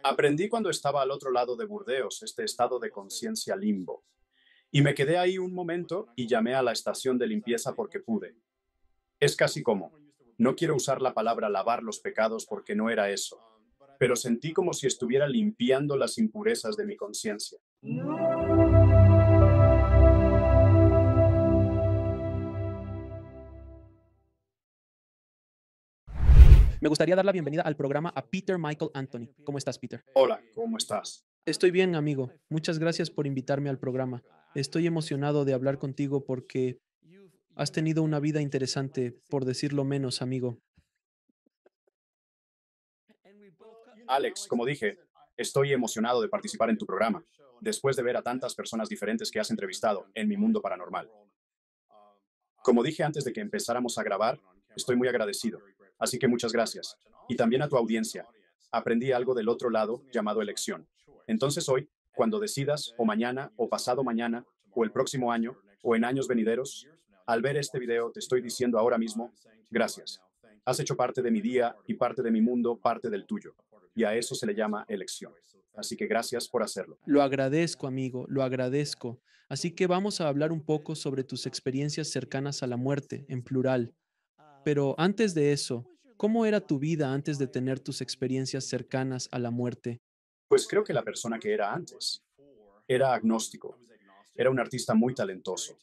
Aprendí cuando estaba al otro lado de Burdeos, este estado de conciencia limbo. Y me quedé ahí un momento y llamé a la estación de limpieza porque pude. Es casi como, no quiero usar la palabra lavar los pecados porque no era eso, pero sentí como si estuviera limpiando las impurezas de mi conciencia. Me gustaría dar la bienvenida al programa a Peter Michael Anthony. ¿Cómo estás, Peter? Hola, ¿cómo estás? Estoy bien, amigo. Muchas gracias por invitarme al programa. Estoy emocionado de hablar contigo porque has tenido una vida interesante, por decirlo menos, amigo. Alex, como dije, estoy emocionado de participar en tu programa, después de ver a tantas personas diferentes que has entrevistado en mi mundo paranormal. Como dije antes de que empezáramos a grabar, estoy muy agradecido. Así que muchas gracias. Y también a tu audiencia. Aprendí algo del otro lado llamado elección. Entonces hoy, cuando decidas, o mañana, o pasado mañana, o el próximo año, o en años venideros, al ver este video te estoy diciendo ahora mismo, gracias. Has hecho parte de mi día y parte de mi mundo, parte del tuyo. Y a eso se le llama elección. Así que gracias por hacerlo. Lo agradezco, amigo, lo agradezco. Así que vamos a hablar un poco sobre tus experiencias cercanas a la muerte, en plural. Pero antes de eso, ¿cómo era tu vida antes de tener tus experiencias cercanas a la muerte? Pues creo que la persona que era antes era agnóstico. Era un artista muy talentoso.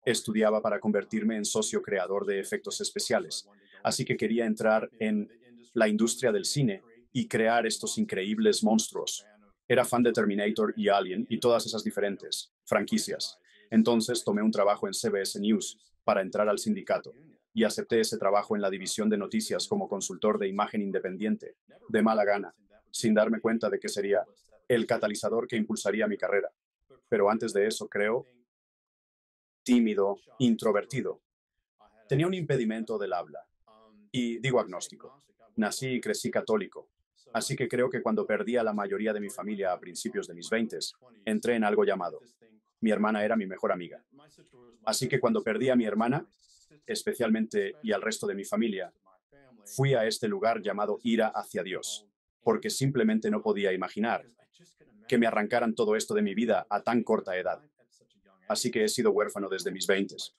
Estudiaba para convertirme en socio creador de efectos especiales, así que quería entrar en la industria del cine y crear estos increíbles monstruos. Era fan de Terminator y Alien y todas esas diferentes franquicias. Entonces tomé un trabajo en CBS News para entrar al sindicato y acepté ese trabajo en la división de noticias como consultor de imagen independiente, de mala gana, sin darme cuenta de que sería el catalizador que impulsaría mi carrera. Pero antes de eso, creo, tímido, introvertido. Tenía un impedimento del habla. Y digo agnóstico. Nací y crecí católico. Así que creo que cuando perdí a la mayoría de mi familia a principios de mis veintes, entré en algo llamado. Mi hermana era mi mejor amiga. Así que cuando perdí a mi hermana, especialmente y al resto de mi familia, fui a este lugar llamado ira hacia Dios, porque simplemente no podía imaginar que me arrancaran todo esto de mi vida a tan corta edad. Así que he sido huérfano desde mis veintes.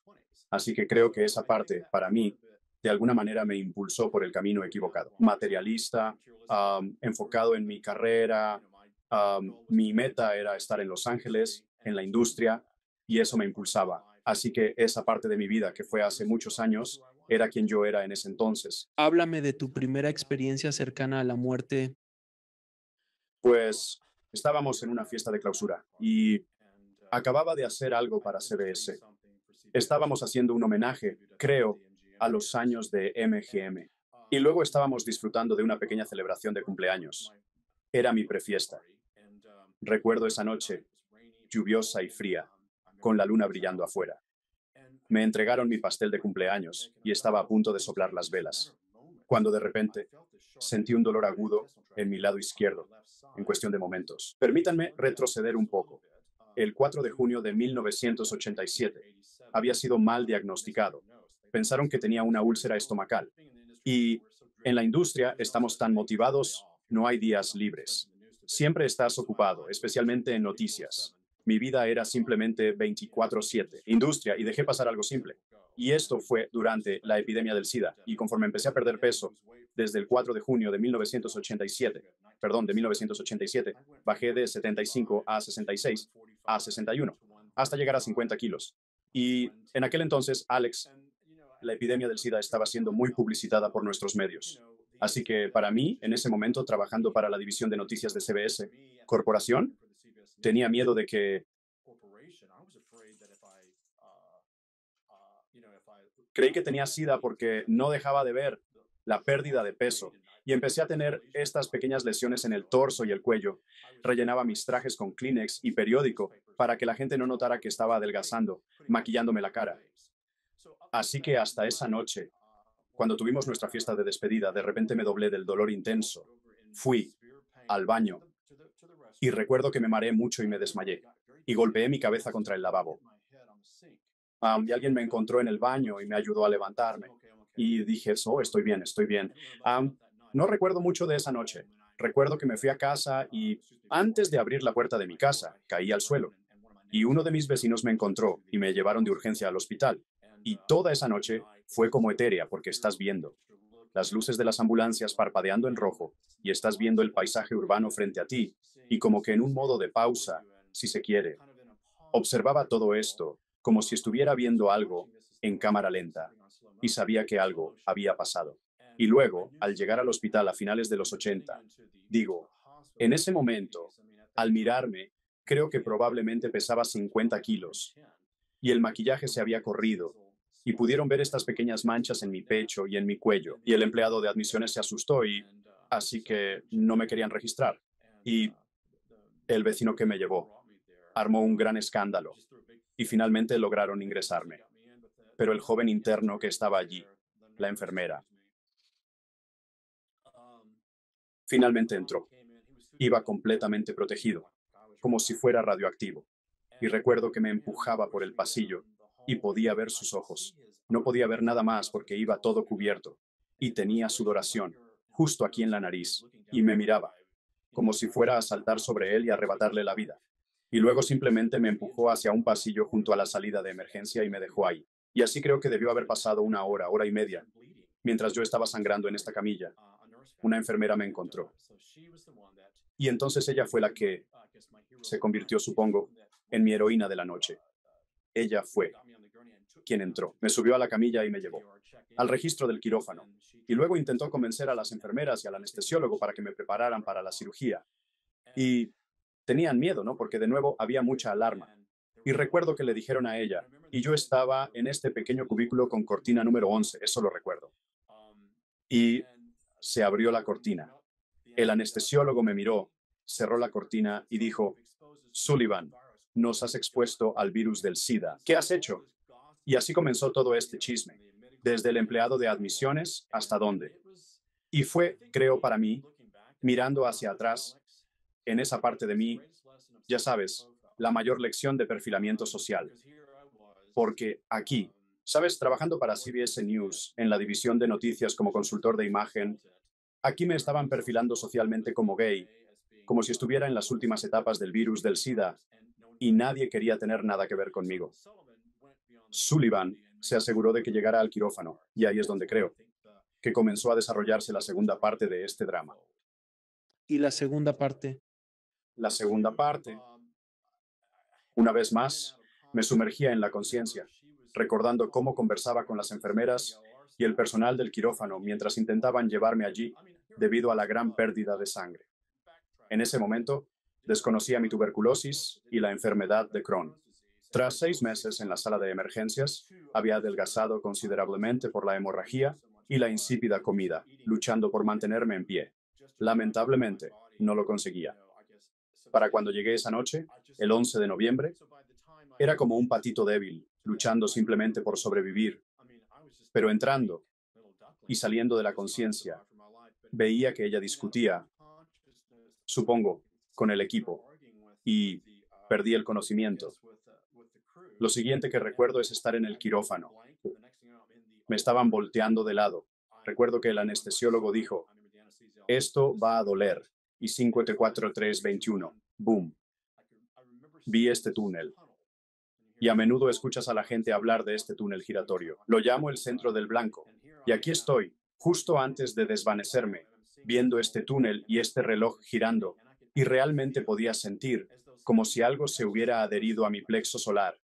Así que creo que esa parte, para mí, de alguna manera me impulsó por el camino equivocado. Materialista, enfocado en mi carrera, mi meta era estar en Los Ángeles, en la industria, y eso me impulsaba. Así que esa parte de mi vida, que fue hace muchos años, era quien yo era en ese entonces. Háblame de tu primera experiencia cercana a la muerte. Pues estábamos en una fiesta de clausura y acababa de hacer algo para CBS. Estábamos haciendo un homenaje, creo, a los años de MGM. Y luego estábamos disfrutando de una pequeña celebración de cumpleaños. Era mi prefiesta. Recuerdo esa noche, lluviosa y fría, con la luna brillando afuera. Me entregaron mi pastel de cumpleaños y estaba a punto de soplar las velas, cuando de repente sentí un dolor agudo en mi lado izquierdo, en cuestión de momentos. Permítanme retroceder un poco. El 4 de junio de 1987 había sido mal diagnosticado. Pensaron que tenía una úlcera estomacal. Y en la industria estamos tan motivados, no hay días libres. Siempre estás ocupado, especialmente en noticias. Mi vida era simplemente 24/7, industria, y dejé pasar algo simple. Y esto fue durante la epidemia del SIDA. Y conforme empecé a perder peso, desde el 4 de junio de 1987, perdón, de 1987, bajé de 75 a 66, a 61, hasta llegar a 50 kilos. Y en aquel entonces, Alex, la epidemia del SIDA estaba siendo muy publicitada por nuestros medios. Así que para mí, en ese momento, trabajando para la división de noticias de CBS Corporación, tenía miedo de que creí que tenía SIDA porque no dejaba de ver la pérdida de peso y empecé a tener estas pequeñas lesiones en el torso y el cuello. Rellenaba mis trajes con Kleenex y periódico para que la gente no notara que estaba adelgazando, maquillándome la cara. Así que hasta esa noche, cuando tuvimos nuestra fiesta de despedida, de repente me doblé del dolor intenso. Fui al baño y recuerdo que me mareé mucho y me desmayé y golpeé mi cabeza contra el lavabo. Y alguien me encontró en el baño y me ayudó a levantarme. Y dije, oh, estoy bien, estoy bien. No recuerdo mucho de esa noche. Recuerdo que me fui a casa y antes de abrir la puerta de mi casa, caí al suelo y uno de mis vecinos me encontró y me llevaron de urgencia al hospital. Y toda esa noche fue como etérea porque estás viendo las luces de las ambulancias parpadeando en rojo y estás viendo el paisaje urbano frente a ti y como que en un modo de pausa, si se quiere, observaba todo esto como si estuviera viendo algo en cámara lenta y sabía que algo había pasado. Y luego, al llegar al hospital a finales de los 80, digo, en ese momento, al mirarme, creo que probablemente pesaba 50 kilos y el maquillaje se había corrido y pudieron ver estas pequeñas manchas en mi pecho y en mi cuello. Y el empleado de admisiones se asustó y así que no me querían registrar. Y el vecino que me llevó armó un gran escándalo y finalmente lograron ingresarme. Pero el joven interno que estaba allí, la enfermera, finalmente entró. Iba completamente protegido, como si fuera radioactivo. Y recuerdo que me empujaba por el pasillo y podía ver sus ojos. No podía ver nada más porque iba todo cubierto y tenía sudoración justo aquí en la nariz y me miraba, como si fuera a saltar sobre él y arrebatarle la vida. Y luego simplemente me empujó hacia un pasillo junto a la salida de emergencia y me dejó ahí. Y así creo que debió haber pasado una hora, hora y media, mientras yo estaba sangrando en esta camilla. Una enfermera me encontró. Y entonces ella fue la que se convirtió, supongo, en mi heroína de la noche. Ella fue quien entró. Me subió a la camilla y me llevó al registro del quirófano. Y luego intentó convencer a las enfermeras y al anestesiólogo para que me prepararan para la cirugía. Y tenían miedo, ¿no? Porque de nuevo había mucha alarma. Y recuerdo que le dijeron a ella, y yo estaba en este pequeño cubículo con cortina número 11, eso lo recuerdo. Y se abrió la cortina. El anestesiólogo me miró, cerró la cortina y dijo, Sullivan, nos has expuesto al virus del SIDA. ¿Qué has hecho? Y así comenzó todo este chisme, desde el empleado de admisiones hasta dónde. Y fue, creo para mí, mirando hacia atrás, en esa parte de mí, ya sabes, la mayor lección de perfilamiento social. Porque aquí, sabes, trabajando para CBS News en la división de noticias como consultor de imagen, aquí me estaban perfilando socialmente como gay, como si estuviera en las últimas etapas del virus del SIDA, y nadie quería tener nada que ver conmigo. Sullivan se aseguró de que llegara al quirófano, y ahí es donde creo que comenzó a desarrollarse la segunda parte de este drama. Y la segunda parte. La segunda parte, una vez más, me sumergía en la conciencia, recordando cómo conversaba con las enfermeras y el personal del quirófano mientras intentaban llevarme allí debido a la gran pérdida de sangre. En ese momento, desconocía mi tuberculosis y la enfermedad de Crohn. Tras 6 meses en la sala de emergencias, había adelgazado considerablemente por la hemorragia y la insípida comida, luchando por mantenerme en pie. Lamentablemente, no lo conseguía. Para cuando llegué esa noche, el 11 de noviembre, era como un patito débil, luchando simplemente por sobrevivir. Pero entrando y saliendo de la conciencia, veía que ella discutía, supongo, con el equipo, y perdí el conocimiento. Lo siguiente que recuerdo es estar en el quirófano. Me estaban volteando de lado. Recuerdo que el anestesiólogo dijo, esto va a doler, y 54321, boom. Vi este túnel. Y a menudo escuchas a la gente hablar de este túnel giratorio. Lo llamo el centro del blanco. Y aquí estoy, justo antes de desvanecerme, viendo este túnel y este reloj girando, y realmente podía sentir como si algo se hubiera adherido a mi plexo solar,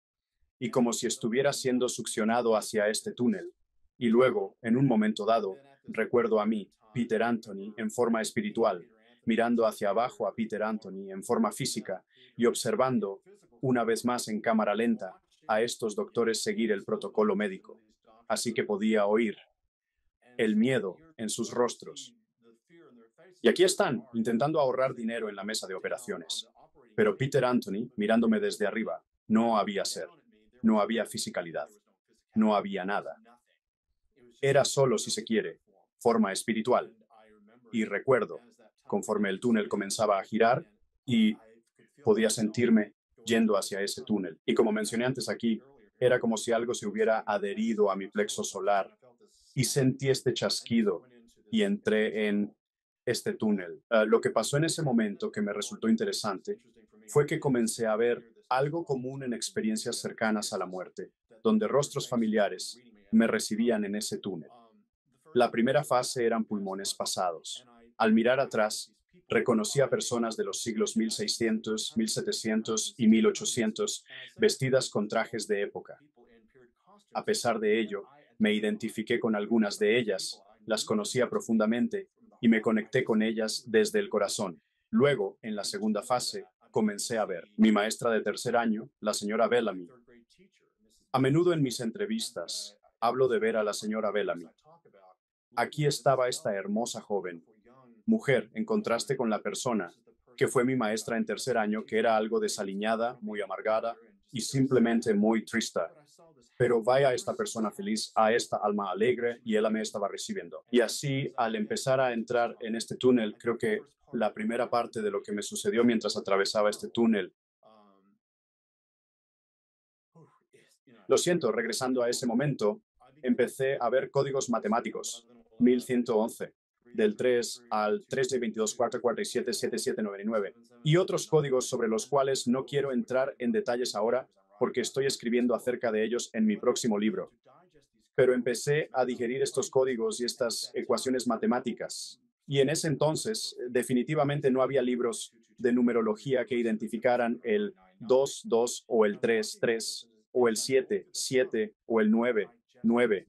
y como si estuviera siendo succionado hacia este túnel. Y luego, en un momento dado, recuerdo a mí, Peter Anthony, en forma espiritual, mirando hacia abajo a Peter Anthony en forma física y observando, una vez más en cámara lenta, a estos doctores seguir el protocolo médico. Así que podía oír el miedo en sus rostros. Y aquí están, intentando ahorrar dinero en la mesa de operaciones. Pero Peter Anthony, mirándome desde arriba, no había ser, no había fisicalidad, no había nada. Era solo, si se quiere, forma espiritual. Y recuerdo, conforme el túnel comenzaba a girar, y podía sentirme yendo hacia ese túnel. Y como mencioné antes aquí, era como si algo se hubiera adherido a mi plexo solar. Y sentí este chasquido y entré en este túnel. Lo que pasó en ese momento que me resultó interesante fue que comencé a ver algo común en experiencias cercanas a la muerte, donde rostros familiares me recibían en ese túnel. La primera fase eran pulmones pasados. Al mirar atrás, reconocí a personas de los siglos 1600, 1700 y 1800 vestidas con trajes de época. A pesar de ello, me identifiqué con algunas de ellas, las conocía profundamente y me conecté con ellas desde el corazón. Luego, en la segunda fase, comencé a ver mi maestra de tercer año, la señora Bellamy. A menudo en mis entrevistas hablo de ver a la señora Bellamy. Aquí estaba esta hermosa joven, mujer, en contraste con la persona que fue mi maestra en tercer año, que era algo desaliñada, muy amargada y simplemente muy triste. Pero vaya a esta persona feliz, a esta alma alegre, y él me estaba recibiendo. Y así, al empezar a entrar en este túnel, creo que la primera parte de lo que me sucedió mientras atravesaba este túnel, lo siento, regresando a ese momento, empecé a ver códigos matemáticos, 1111, del 3 al 3 de 22, 4, 47, 7, 7, 9, 9, y otros códigos sobre los cuales no quiero entrar en detalles ahora porque estoy escribiendo acerca de ellos en mi próximo libro. Pero empecé a digerir estos códigos y estas ecuaciones matemáticas. Y en ese entonces, definitivamente no había libros de numerología que identificaran el 2, 2 o el 3, 3 o el 7, 7 o el 9, 9.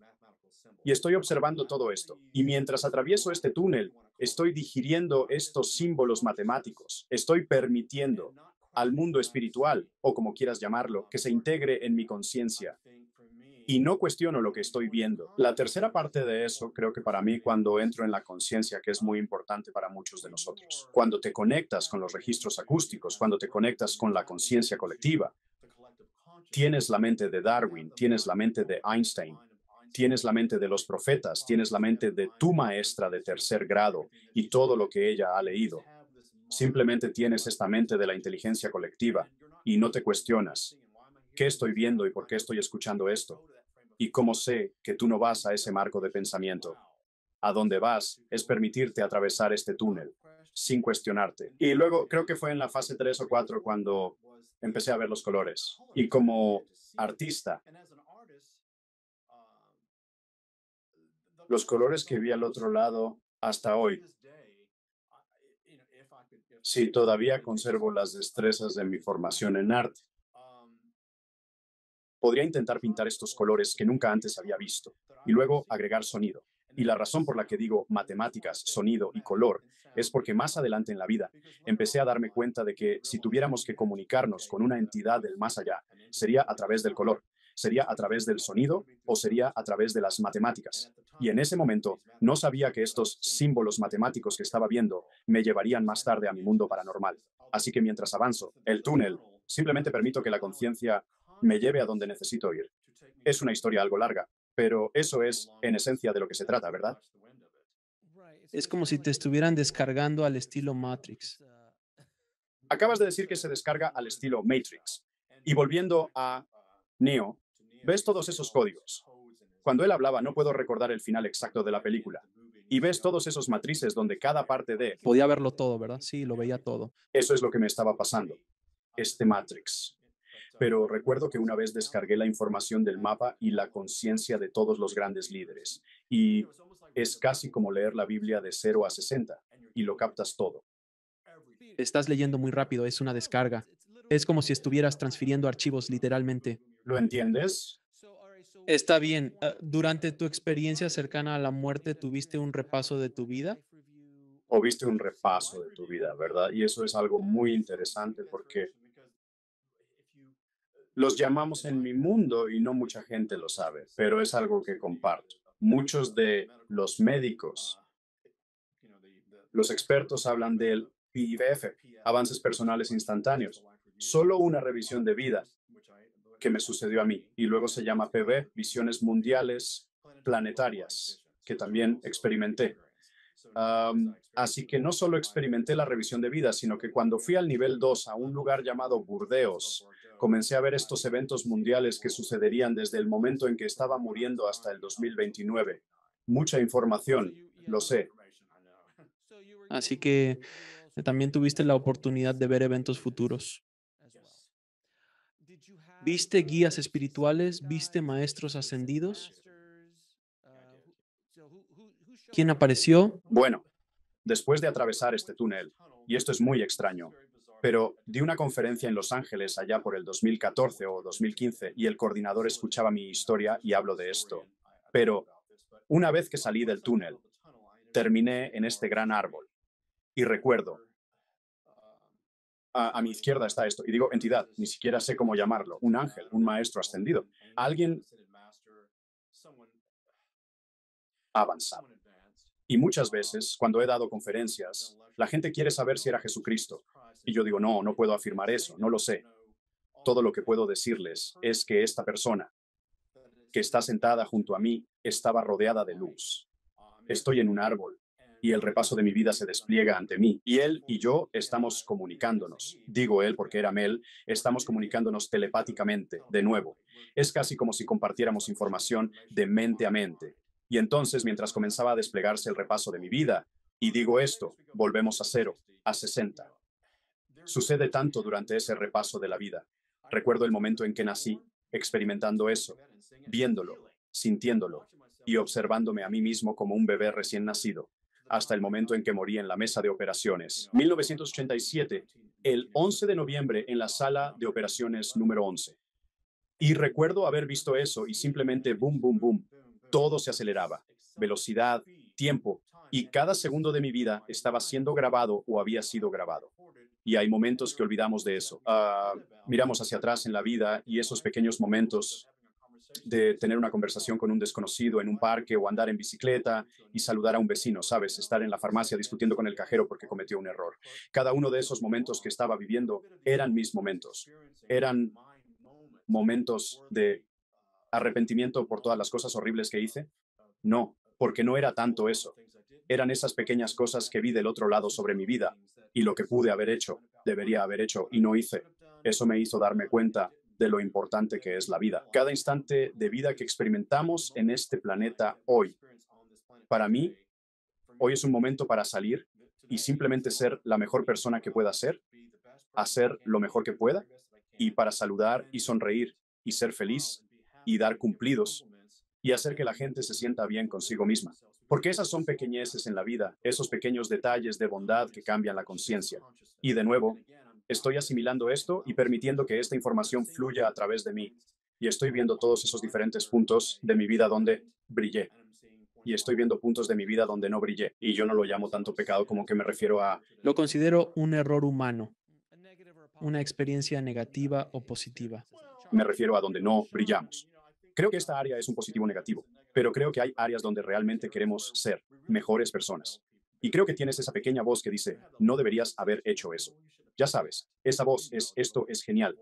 Y estoy observando todo esto. Y mientras atravieso este túnel, estoy digiriendo estos símbolos matemáticos. Estoy permitiendo al mundo espiritual, o como quieras llamarlo, que se integre en mi conciencia. Y no cuestiono lo que estoy viendo. La tercera parte de eso, creo que para mí, cuando entro en la conciencia, que es muy importante para muchos de nosotros, cuando te conectas con los registros acústicos, cuando te conectas con la conciencia colectiva, tienes la mente de Darwin, tienes la mente de Einstein, tienes la mente de los profetas, tienes la mente de tu maestra de tercer grado y todo lo que ella ha leído. Simplemente tienes esta mente de la inteligencia colectiva y no te cuestionas. ¿Qué estoy viendo y por qué estoy escuchando esto? ¿Y cómo sé que tú no vas a ese marco de pensamiento? A dónde vas es permitirte atravesar este túnel sin cuestionarte. Y luego creo que fue en la fase 3 o 4 cuando empecé a ver los colores. Y como artista, los colores que vi al otro lado hasta hoy, si todavía conservo las destrezas de mi formación en arte, podría intentar pintar estos colores que nunca antes había visto y luego agregar sonido. Y la razón por la que digo matemáticas, sonido y color es porque más adelante en la vida empecé a darme cuenta de que si tuviéramos que comunicarnos con una entidad del más allá, sería a través del color, sería a través del sonido o sería a través de las matemáticas. Y en ese momento no sabía que estos símbolos matemáticos que estaba viendo me llevarían más tarde a mi mundo paranormal. Así que mientras avanzo el túnel, simplemente permito que la conciencia me lleve a donde necesito ir. Es una historia algo larga, pero eso es en esencia de lo que se trata, ¿verdad? Es como si te estuvieran descargando al estilo Matrix. Acabas de decir que se descarga al estilo Matrix. Y volviendo a Neo, ves todos esos códigos. Cuando él hablaba, no puedo recordar el final exacto de la película. Y ves todos esos matrices donde cada parte de... Podía verlo todo, ¿verdad? Sí, lo veía todo. Eso es lo que me estaba pasando. Este Matrix. Pero recuerdo que una vez descargué la información del mapa y la conciencia de todos los grandes líderes. Y es casi como leer la Biblia de 0 a 60 y lo captas todo. Estás leyendo muy rápido, es una descarga. Es como si estuvieras transfiriendo archivos literalmente. ¿Lo entiendes? Está bien. Durante tu experiencia cercana a la muerte, ¿tuviste un repaso de tu vida? O viste un repaso de tu vida, ¿verdad? Y eso es algo muy interesante porque los llamamos en mi mundo y no mucha gente lo sabe, pero es algo que comparto. Muchos de los médicos, los expertos hablan del PIVF, avances personales instantáneos. Solo una revisión de vida que me sucedió a mí y luego se llama PV, visiones mundiales planetarias, que también experimenté. Así que no solo experimenté la revisión de vida, sino que cuando fui al nivel 2 a un lugar llamado Burdeos, comencé a ver estos eventos mundiales que sucederían desde el momento en que estaba muriendo hasta el 2029. Mucha información, lo sé. Así que también tuviste la oportunidad de ver eventos futuros. ¿Viste guías espirituales? ¿Viste maestros ascendidos? ¿Quién apareció? Bueno, después de atravesar este túnel, y esto es muy extraño, pero di una conferencia en Los Ángeles allá por el 2014 o 2015 y el coordinador escuchaba mi historia y hablo de esto. Pero una vez que salí del túnel, terminé en este gran árbol y recuerdo, a mi izquierda está esto, y digo entidad, ni siquiera sé cómo llamarlo, un ángel, un maestro ascendido, alguien avanzado. Y muchas veces, cuando he dado conferencias, la gente quiere saber si era Jesucristo. Y yo digo, no, no puedo afirmar eso, no lo sé. Todo lo que puedo decirles es que esta persona que está sentada junto a mí estaba rodeada de luz. Estoy en un árbol y el repaso de mi vida se despliega ante mí. Y él y yo estamos comunicándonos. Digo él porque era Mel, estamos comunicándonos telepáticamente, de nuevo. Es casi como si compartiéramos información de mente a mente. Y entonces, mientras comenzaba a desplegarse el repaso de mi vida, y digo esto, volvemos a cero, a 60. Sucede tanto durante ese repaso de la vida. Recuerdo el momento en que nací, experimentando eso, viéndolo, sintiéndolo y observándome a mí mismo como un bebé recién nacido, hasta el momento en que morí en la mesa de operaciones. 1987, el 11 de noviembre en la sala de operaciones número 11. Y recuerdo haber visto eso y simplemente boom, boom, boom. Todo se aceleraba. Velocidad, tiempo, y cada segundo de mi vida estaba siendo grabado o había sido grabado. Y hay momentos que olvidamos de eso. Miramos hacia atrás en la vida y esos pequeños momentos de tener una conversación con un desconocido en un parque o andar en bicicleta y saludar a un vecino, ¿sabes? Estar en la farmacia discutiendo con el cajero porque cometió un error. Cada uno de esos momentos que estaba viviendo eran mis momentos. Eran momentos de arrepentimiento por todas las cosas horribles que hice. No, porque no era tanto eso. Eran esas pequeñas cosas que vi del otro lado sobre mi vida y lo que pude haber hecho, debería haber hecho y no hice. Eso me hizo darme cuenta de lo importante que es la vida. Cada instante de vida que experimentamos en este planeta hoy, para mí, hoy es un momento para salir y simplemente ser la mejor persona que pueda ser, hacer lo mejor que pueda y para saludar y sonreír y ser feliz y dar cumplidos y hacer que la gente se sienta bien consigo misma. Porque esas son pequeñeces en la vida, esos pequeños detalles de bondad que cambian la conciencia. Y de nuevo, estoy asimilando esto y permitiendo que esta información fluya a través de mí. Y estoy viendo todos esos diferentes puntos de mi vida donde brillé. Y estoy viendo puntos de mi vida donde no brillé. Y yo no lo llamo tanto pecado como que me refiero a, Lo considero un error humano, una experiencia negativa o positiva. me refiero a donde no brillamos. Creo que esta área es un positivo negativo, pero creo que hay áreas donde realmente queremos ser mejores personas. Y creo que tienes esa pequeña voz que dice, no deberías haber hecho eso. Ya sabes, esa voz es, esto es genial.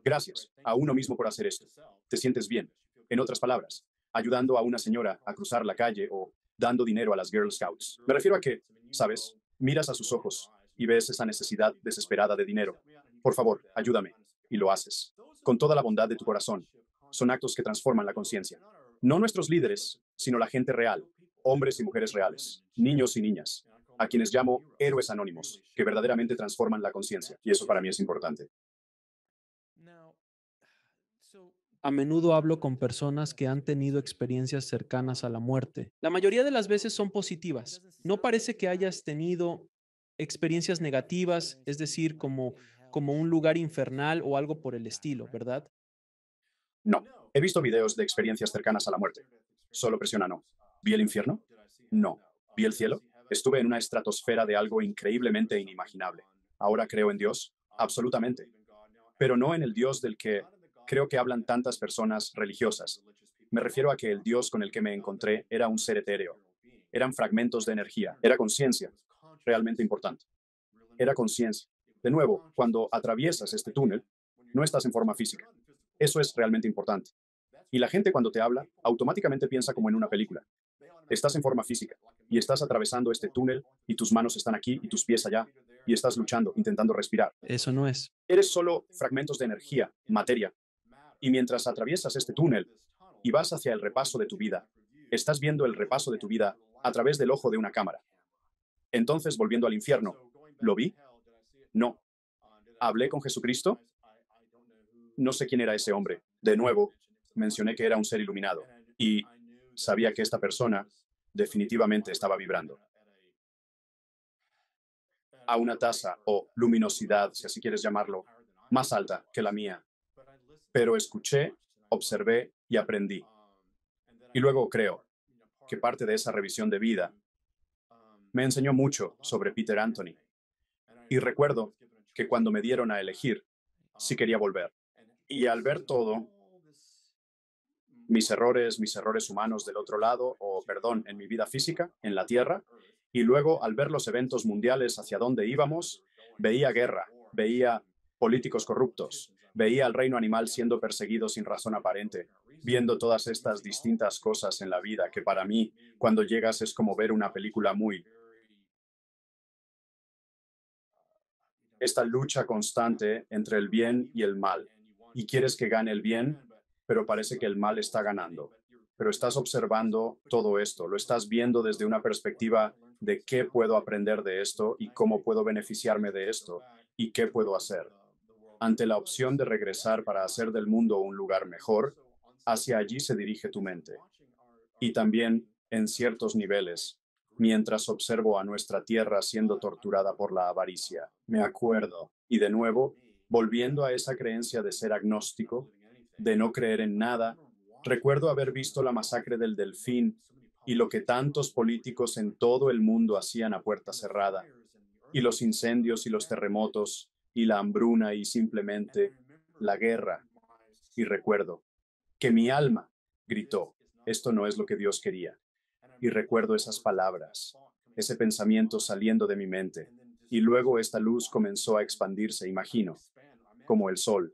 Gracias a uno mismo por hacer esto. Te sientes bien. En otras palabras, ayudando a una señora a cruzar la calle o dando dinero a las Girl Scouts. Me refiero a que, sabes, miras a sus ojos y ves esa necesidad desesperada de dinero. Por favor, ayúdame. Y lo haces. Con toda la bondad de tu corazón. Son actos que transforman la conciencia. No nuestros líderes, sino la gente real, hombres y mujeres reales, niños y niñas, a quienes llamo héroes anónimos, que verdaderamente transforman la conciencia. Y eso para mí es importante. A menudo hablo con personas que han tenido experiencias cercanas a la muerte. La mayoría de las veces son positivas. No parece que hayas tenido experiencias negativas, es decir, como un lugar infernal o algo por el estilo, ¿verdad? No. He visto videos de experiencias cercanas a la muerte. Solo presiona no. ¿Vi el infierno? No. ¿Vi el cielo? Estuve en una estratosfera de algo increíblemente inimaginable. ¿Ahora creo en Dios? Absolutamente. Pero no en el Dios del que creo que hablan tantas personas religiosas. Me refiero a que el Dios con el que me encontré era un ser etéreo. Eran fragmentos de energía. Era conciencia. Realmente importante. Era conciencia. De nuevo, cuando atraviesas este túnel, no estás en forma física. Eso es realmente importante. Y la gente cuando te habla, automáticamente piensa como en una película. Estás en forma física y estás atravesando este túnel y tus manos están aquí y tus pies allá y estás luchando, intentando respirar. Eso no es. Eres solo fragmentos de energía, materia. Y mientras atraviesas este túnel y vas hacia el repaso de tu vida, estás viendo el repaso de tu vida a través del ojo de una cámara. Entonces, volviendo al infierno, ¿lo vi? No. ¿Hablé con Jesucristo? No sé quién era ese hombre. De nuevo, mencioné que era un ser iluminado y sabía que esta persona definitivamente estaba vibrando a una tasa o luminosidad, si así quieres llamarlo, más alta que la mía. Pero escuché, observé y aprendí. Y luego creo que parte de esa revisión de vida me enseñó mucho sobre Peter Anthony. Y recuerdo que cuando me dieron a elegir, sí quería volver. Y al ver todo, mis errores humanos del otro lado, o perdón, en mi vida física, en la Tierra, y luego al ver los eventos mundiales hacia dónde íbamos, veía guerra, veía políticos corruptos, veía al reino animal siendo perseguido sin razón aparente, viendo todas estas distintas cosas en la vida que para mí, cuando llegas, es como ver una película muy... Esta lucha constante entre el bien y el mal. Y quieres que gane el bien, pero parece que el mal está ganando. Pero estás observando todo esto, lo estás viendo desde una perspectiva de qué puedo aprender de esto y cómo puedo beneficiarme de esto y qué puedo hacer. Ante la opción de regresar para hacer del mundo un lugar mejor, hacia allí se dirige tu mente. Y también, en ciertos niveles, mientras observo a nuestra tierra siendo torturada por la avaricia, me acuerdo, y de nuevo, volviendo a esa creencia de ser agnóstico, de no creer en nada, recuerdo haber visto la masacre del Delfín y lo que tantos políticos en todo el mundo hacían a puerta cerrada, y los incendios y los terremotos, y la hambruna y simplemente la guerra. Y recuerdo que mi alma gritó, esto no es lo que Dios quería. Y recuerdo esas palabras, ese pensamiento saliendo de mi mente. Y luego esta luz comenzó a expandirse, imagino, como el sol,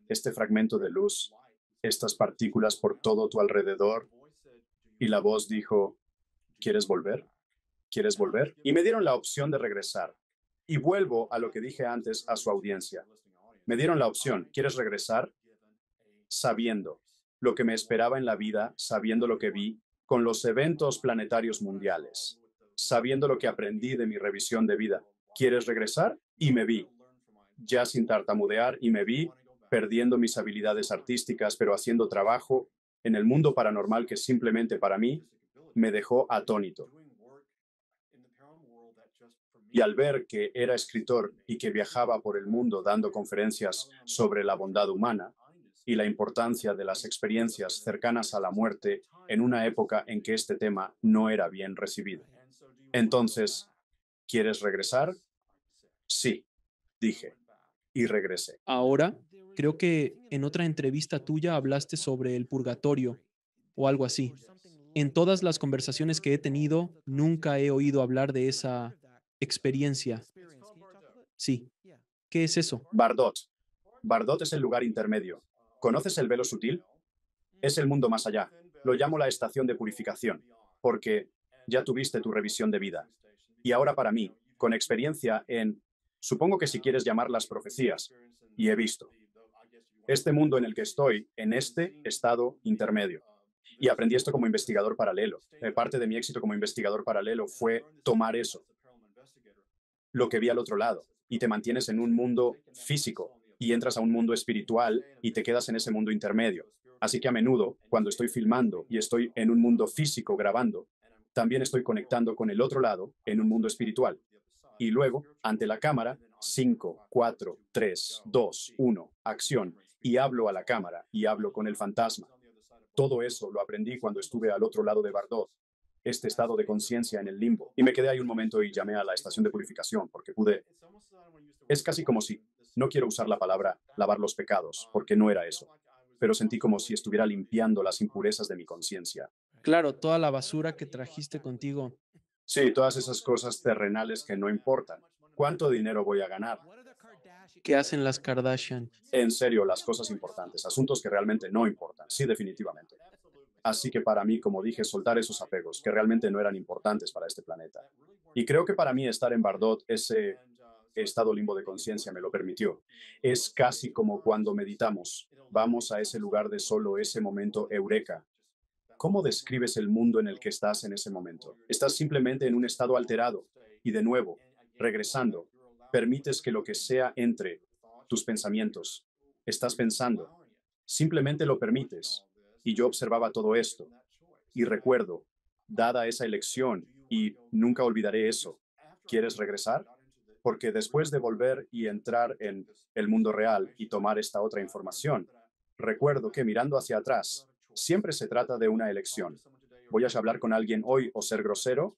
este fragmento de luz, estas partículas por todo tu alrededor. Y la voz dijo, ¿quieres volver? ¿Quieres volver? Y me dieron la opción de regresar. Y vuelvo a lo que dije antes a su audiencia. Me dieron la opción, ¿quieres regresar? Sabiendo lo que me esperaba en la vida, sabiendo lo que vi con los eventos planetarios mundiales, sabiendo lo que aprendí de mi revisión de vida. ¿Quieres regresar? Y me vi, ya sin tartamudear, y me vi perdiendo mis habilidades artísticas, pero haciendo trabajo en el mundo paranormal que simplemente para mí me dejó atónito. Y al ver que era escritor y que viajaba por el mundo dando conferencias sobre la bondad humana y la importancia de las experiencias cercanas a la muerte en una época en que este tema no era bien recibido. Entonces, ¿quieres regresar? Sí, dije, y regresé. Ahora, creo que en otra entrevista tuya hablaste sobre el purgatorio o algo así. En todas las conversaciones que he tenido, nunca he oído hablar de esa experiencia. Sí, ¿qué es eso? Bardot. Bardot es el lugar intermedio. ¿Conoces el velo sutil? Es el mundo más allá. Lo llamo la estación de purificación, porque ya tuviste tu revisión de vida. Y ahora para mí, con experiencia en, supongo que si quieres llamar las profecías, y he visto, este mundo en el que estoy, en este estado intermedio. Y aprendí esto como investigador paralelo. Parte de mi éxito como investigador paralelo fue tomar eso, lo que vi al otro lado, y te mantienes en un mundo físico y entras a un mundo espiritual y te quedas en ese mundo intermedio. Así que a menudo, cuando estoy filmando y estoy en un mundo físico grabando, también estoy conectando con el otro lado en un mundo espiritual. Y luego, ante la cámara, 5, 4, 3, 2, 1, acción, y hablo a la cámara y hablo con el fantasma. Todo eso lo aprendí cuando estuve al otro lado de Bardot, este estado de conciencia en el limbo. Y me quedé ahí un momento y llamé a la estación de purificación porque pude... Es casi como si, no quiero usar la palabra lavar los pecados, porque no era eso, pero sentí como si estuviera limpiando las impurezas de mi conciencia. Claro, toda la basura que trajiste contigo. Sí, todas esas cosas terrenales que no importan. ¿Cuánto dinero voy a ganar? ¿Qué hacen las Kardashian? En serio, las cosas importantes, asuntos que realmente no importan. Sí, definitivamente. Así que para mí, como dije, soltar esos apegos que realmente no eran importantes para este planeta. Y creo que para mí estar en Bardot, ese estado limbo de conciencia me lo permitió. Es casi como cuando meditamos. Vamos a ese lugar de solo ese momento eureka. ¿Cómo describes el mundo en el que estás en ese momento? Estás simplemente en un estado alterado Y de nuevo, regresando, permites que lo que sea entre tus pensamientos. Estás pensando. Simplemente lo permites. Y yo observaba todo esto. Y recuerdo, dada esa elección, y nunca olvidaré eso, ¿quieres regresar? Porque después de volver y entrar en el mundo real y tomar esta otra información, recuerdo que mirando hacia atrás, siempre se trata de una elección. ¿Voy a hablar con alguien hoy o ser grosero?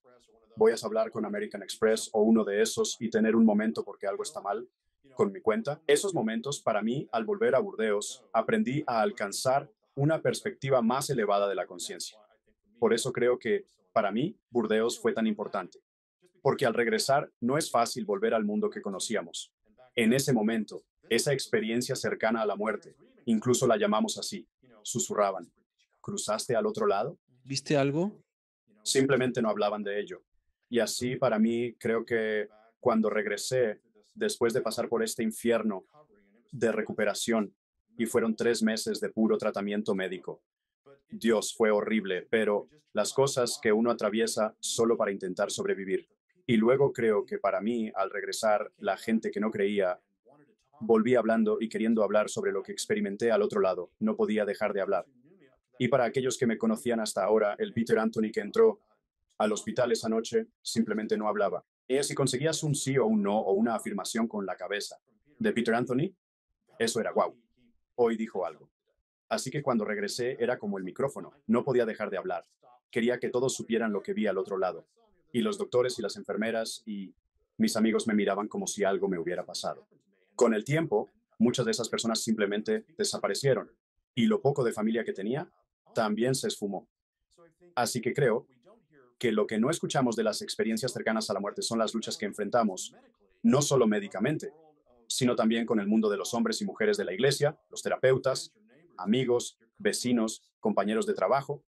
¿Voy a hablar con American Express o uno de esos y tener un momento porque algo está mal con mi cuenta? Esos momentos, para mí, al volver a Burdeos, aprendí a alcanzar una perspectiva más elevada de la conciencia. Por eso creo que, para mí, Burdeos fue tan importante. Porque al regresar no es fácil volver al mundo que conocíamos. En ese momento, esa experiencia cercana a la muerte, incluso la llamamos así, susurraban. ¿Cruzaste al otro lado? ¿Viste algo? Simplemente no hablaban de ello. Y así para mí creo que cuando regresé, después de pasar por este infierno de recuperación, y fueron 3 meses de puro tratamiento médico, Dios fue horrible, pero las cosas que uno atraviesa solo para intentar sobrevivir. Y luego creo que para mí, al regresar, la gente que no creía, volví hablando y queriendo hablar sobre lo que experimenté al otro lado. No podía dejar de hablar. Y para aquellos que me conocían hasta ahora, el Peter Anthony que entró al hospital esa noche simplemente no hablaba. Y si conseguías un sí o un no o una afirmación con la cabeza de Peter Anthony, eso era wow. Hoy dijo algo. Así que cuando regresé era como el micrófono, no podía dejar de hablar. Quería que todos supieran lo que vi al otro lado. Y los doctores y las enfermeras y mis amigos me miraban como si algo me hubiera pasado. Con el tiempo, muchas de esas personas simplemente desaparecieron y lo poco de familia que tenía también se esfumó. Así que creo que lo que no escuchamos de las experiencias cercanas a la muerte son las luchas que enfrentamos, no solo médicamente, sino también con el mundo de los hombres y mujeres de la iglesia, los terapeutas, amigos, vecinos, compañeros de trabajo.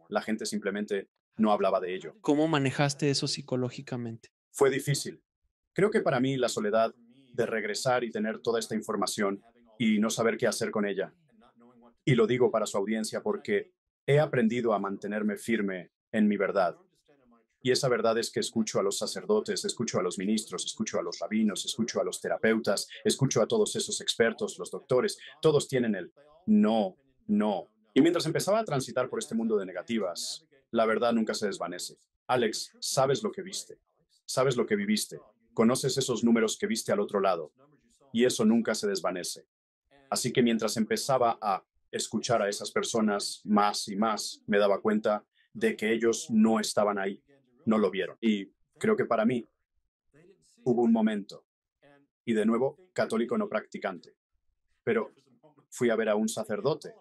La gente simplemente no hablaba de ello. ¿Cómo manejaste eso psicológicamente? Fue difícil. Creo que para mí la soledad de regresar y tener toda esta información y no saber qué hacer con ella. Y lo digo para su audiencia porque he aprendido a mantenerme firme en mi verdad. Y esa verdad es que escucho a los sacerdotes, escucho a los ministros, escucho a los rabinos, escucho a los terapeutas, escucho a todos esos expertos, los doctores, todos tienen el no, no. Y mientras empezaba a transitar por este mundo de negativas, la verdad nunca se desvanece. Alex, sabes lo que viste, sabes lo que viviste, conoces esos números que viste al otro lado, y eso nunca se desvanece. Así que mientras empezaba a escuchar a esas personas más y más, me daba cuenta de que ellos no estaban ahí, no lo vieron. Y creo que para mí hubo un momento, y de nuevo, católico no practicante, pero fui a ver a un sacerdote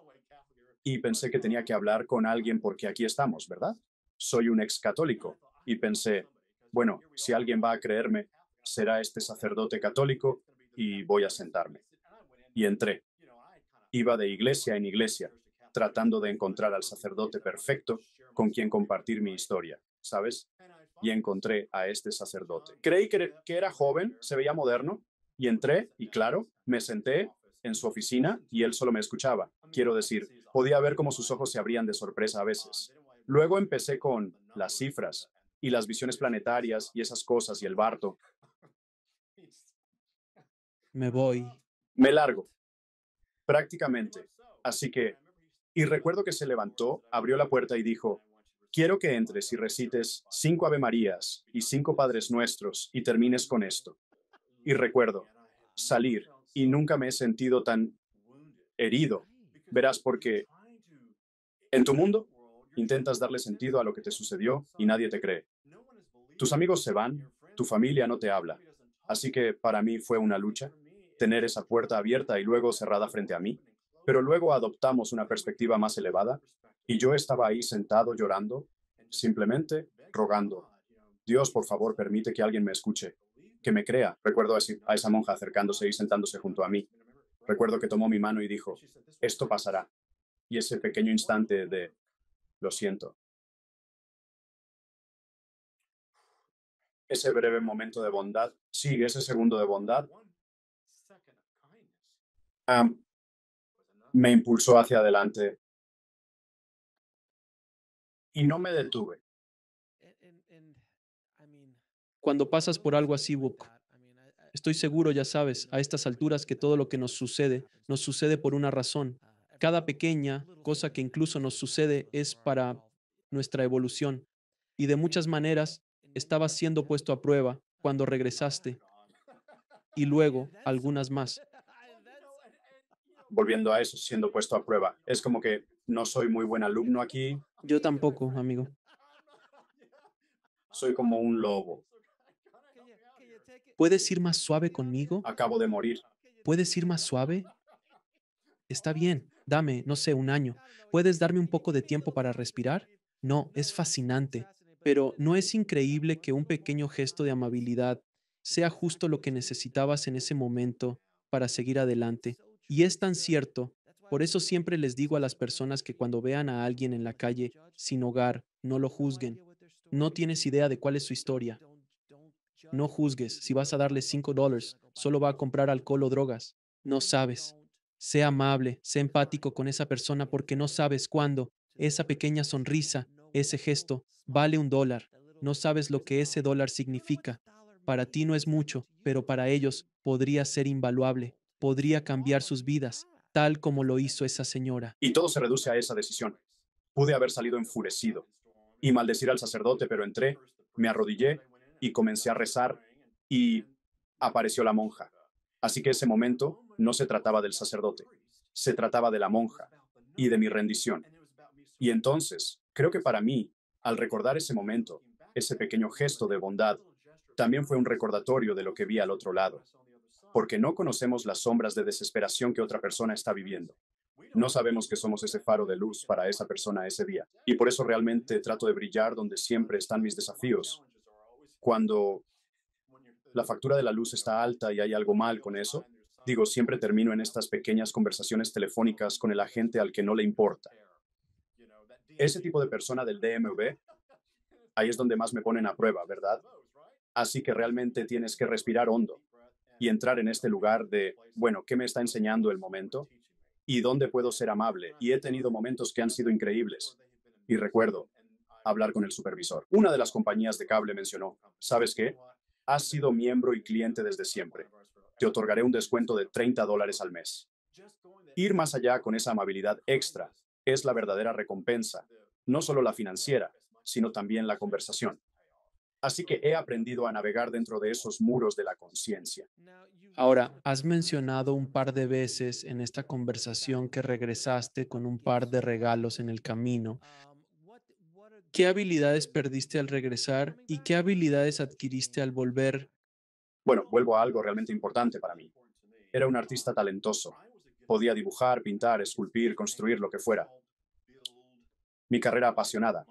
y pensé que tenía que hablar con alguien porque aquí estamos, ¿verdad? Soy un ex católico y pensé, bueno, si alguien va a creerme, será este sacerdote católico y voy a sentarme. Y entré. Iba de iglesia en iglesia, tratando de encontrar al sacerdote perfecto con quien compartir mi historia, ¿sabes? Y encontré a este sacerdote. Creí que era joven, se veía moderno, y entré, y claro, me senté en su oficina y él solo me escuchaba. Quiero decir, podía ver cómo sus ojos se abrían de sorpresa a veces. Luego empecé con las cifras y las visiones planetarias y esas cosas y el Barto. Me voy. Me largo, prácticamente. Así que, y recuerdo que se levantó, abrió la puerta y dijo, quiero que entres y recites 5 Ave Marías y 5 Padres Nuestros y termines con esto. Y recuerdo, salir, y nunca me he sentido tan herido. Verás, porque en tu mundo intentas darle sentido a lo que te sucedió y nadie te cree. Tus amigos se van, tu familia no te habla. Así que para mí fue una lucha, tener esa puerta abierta y luego cerrada frente a mí. Pero luego adoptamos una perspectiva más elevada y yo estaba ahí sentado llorando, simplemente rogando. Dios, por favor, permite que alguien me escuche, que me crea. Recuerdo a esa monja acercándose y sentándose junto a mí. Recuerdo que tomó mi mano y dijo, esto pasará. Y ese pequeño instante de, lo siento, ese breve momento de bondad, sí, ese segundo de bondad, ah, me impulsó hacia adelante y no me detuve. Cuando pasas por algo así, Wook, estoy seguro, ya sabes, a estas alturas que todo lo que nos sucede por una razón. Cada pequeña cosa que incluso nos sucede es para nuestra evolución. Y de muchas maneras estabas siendo puesto a prueba cuando regresaste y luego algunas más. Volviendo a eso, siendo puesto a prueba, es como que no soy muy buen alumno aquí, Yo tampoco, amigo. soy como un lobo, ¿Puedes ir más suave conmigo? acabo de morir. ¿Puedes ir más suave? Está bien, dame, no sé, un año. ¿Puedes darme un poco de tiempo para respirar? No, es fascinante. Pero ¿no es increíble que un pequeño gesto de amabilidad sea justo lo que necesitabas en ese momento para seguir adelante? Y es tan cierto. Por eso siempre les digo a las personas que cuando vean a alguien en la calle sin hogar, no lo juzguen. No tienes idea de cuál es su historia. No juzgues. Si vas a darle $5, solo va a comprar alcohol o drogas. No sabes. Sé amable, sé empático con esa persona porque no sabes cuándo esa pequeña sonrisa, ese gesto, vale $1. No sabes lo que ese dólar significa. Para ti no es mucho, pero para ellos podría ser invaluable. Podría cambiar sus vidas, tal como lo hizo esa señora. Y todo se reduce a esa decisión. Pude haber salido enfurecido y maldecir al sacerdote, pero entré, me arrodillé y comencé a rezar y apareció la monja. Así que ese momento no se trataba del sacerdote, se trataba de la monja y de mi rendición. Y entonces, creo que para mí, al recordar ese momento, ese pequeño gesto de bondad, también fue un recordatorio de lo que vi al otro lado, porque no conocemos las sombras de desesperación que otra persona está viviendo. No sabemos que somos ese faro de luz para esa persona ese día. Y por eso realmente trato de brillar donde siempre están mis desafíos. Cuando la factura de la luz está alta y hay algo mal con eso, digo, siempre termino en estas pequeñas conversaciones telefónicas con el agente al que no le importa. Ese tipo de persona del DMV, ahí es donde más me ponen a prueba, ¿verdad? Así que realmente tienes que respirar hondo y entrar en este lugar de, bueno, ¿qué me está enseñando el momento? ¿Y dónde puedo ser amable? Y he tenido momentos que han sido increíbles. Y recuerdo hablar con el supervisor. Una de las compañías de cable mencionó, ¿sabes qué? Has sido miembro y cliente desde siempre. Te otorgaré un descuento de $30 al mes. Ir más allá con esa amabilidad extra es la verdadera recompensa, no solo la financiera, sino también la conversación. Así que he aprendido a navegar dentro de esos muros de la conciencia. Ahora, has mencionado un par de veces en esta conversación que regresaste con un par de regalos en el camino. ¿Qué habilidades perdiste al regresar y qué habilidades adquiriste al volver? Bueno, vuelvo a algo realmente importante para mí. Era un artista talentoso. Podía dibujar, pintar, esculpir, construir lo que fuera. Mi carrera apasionada.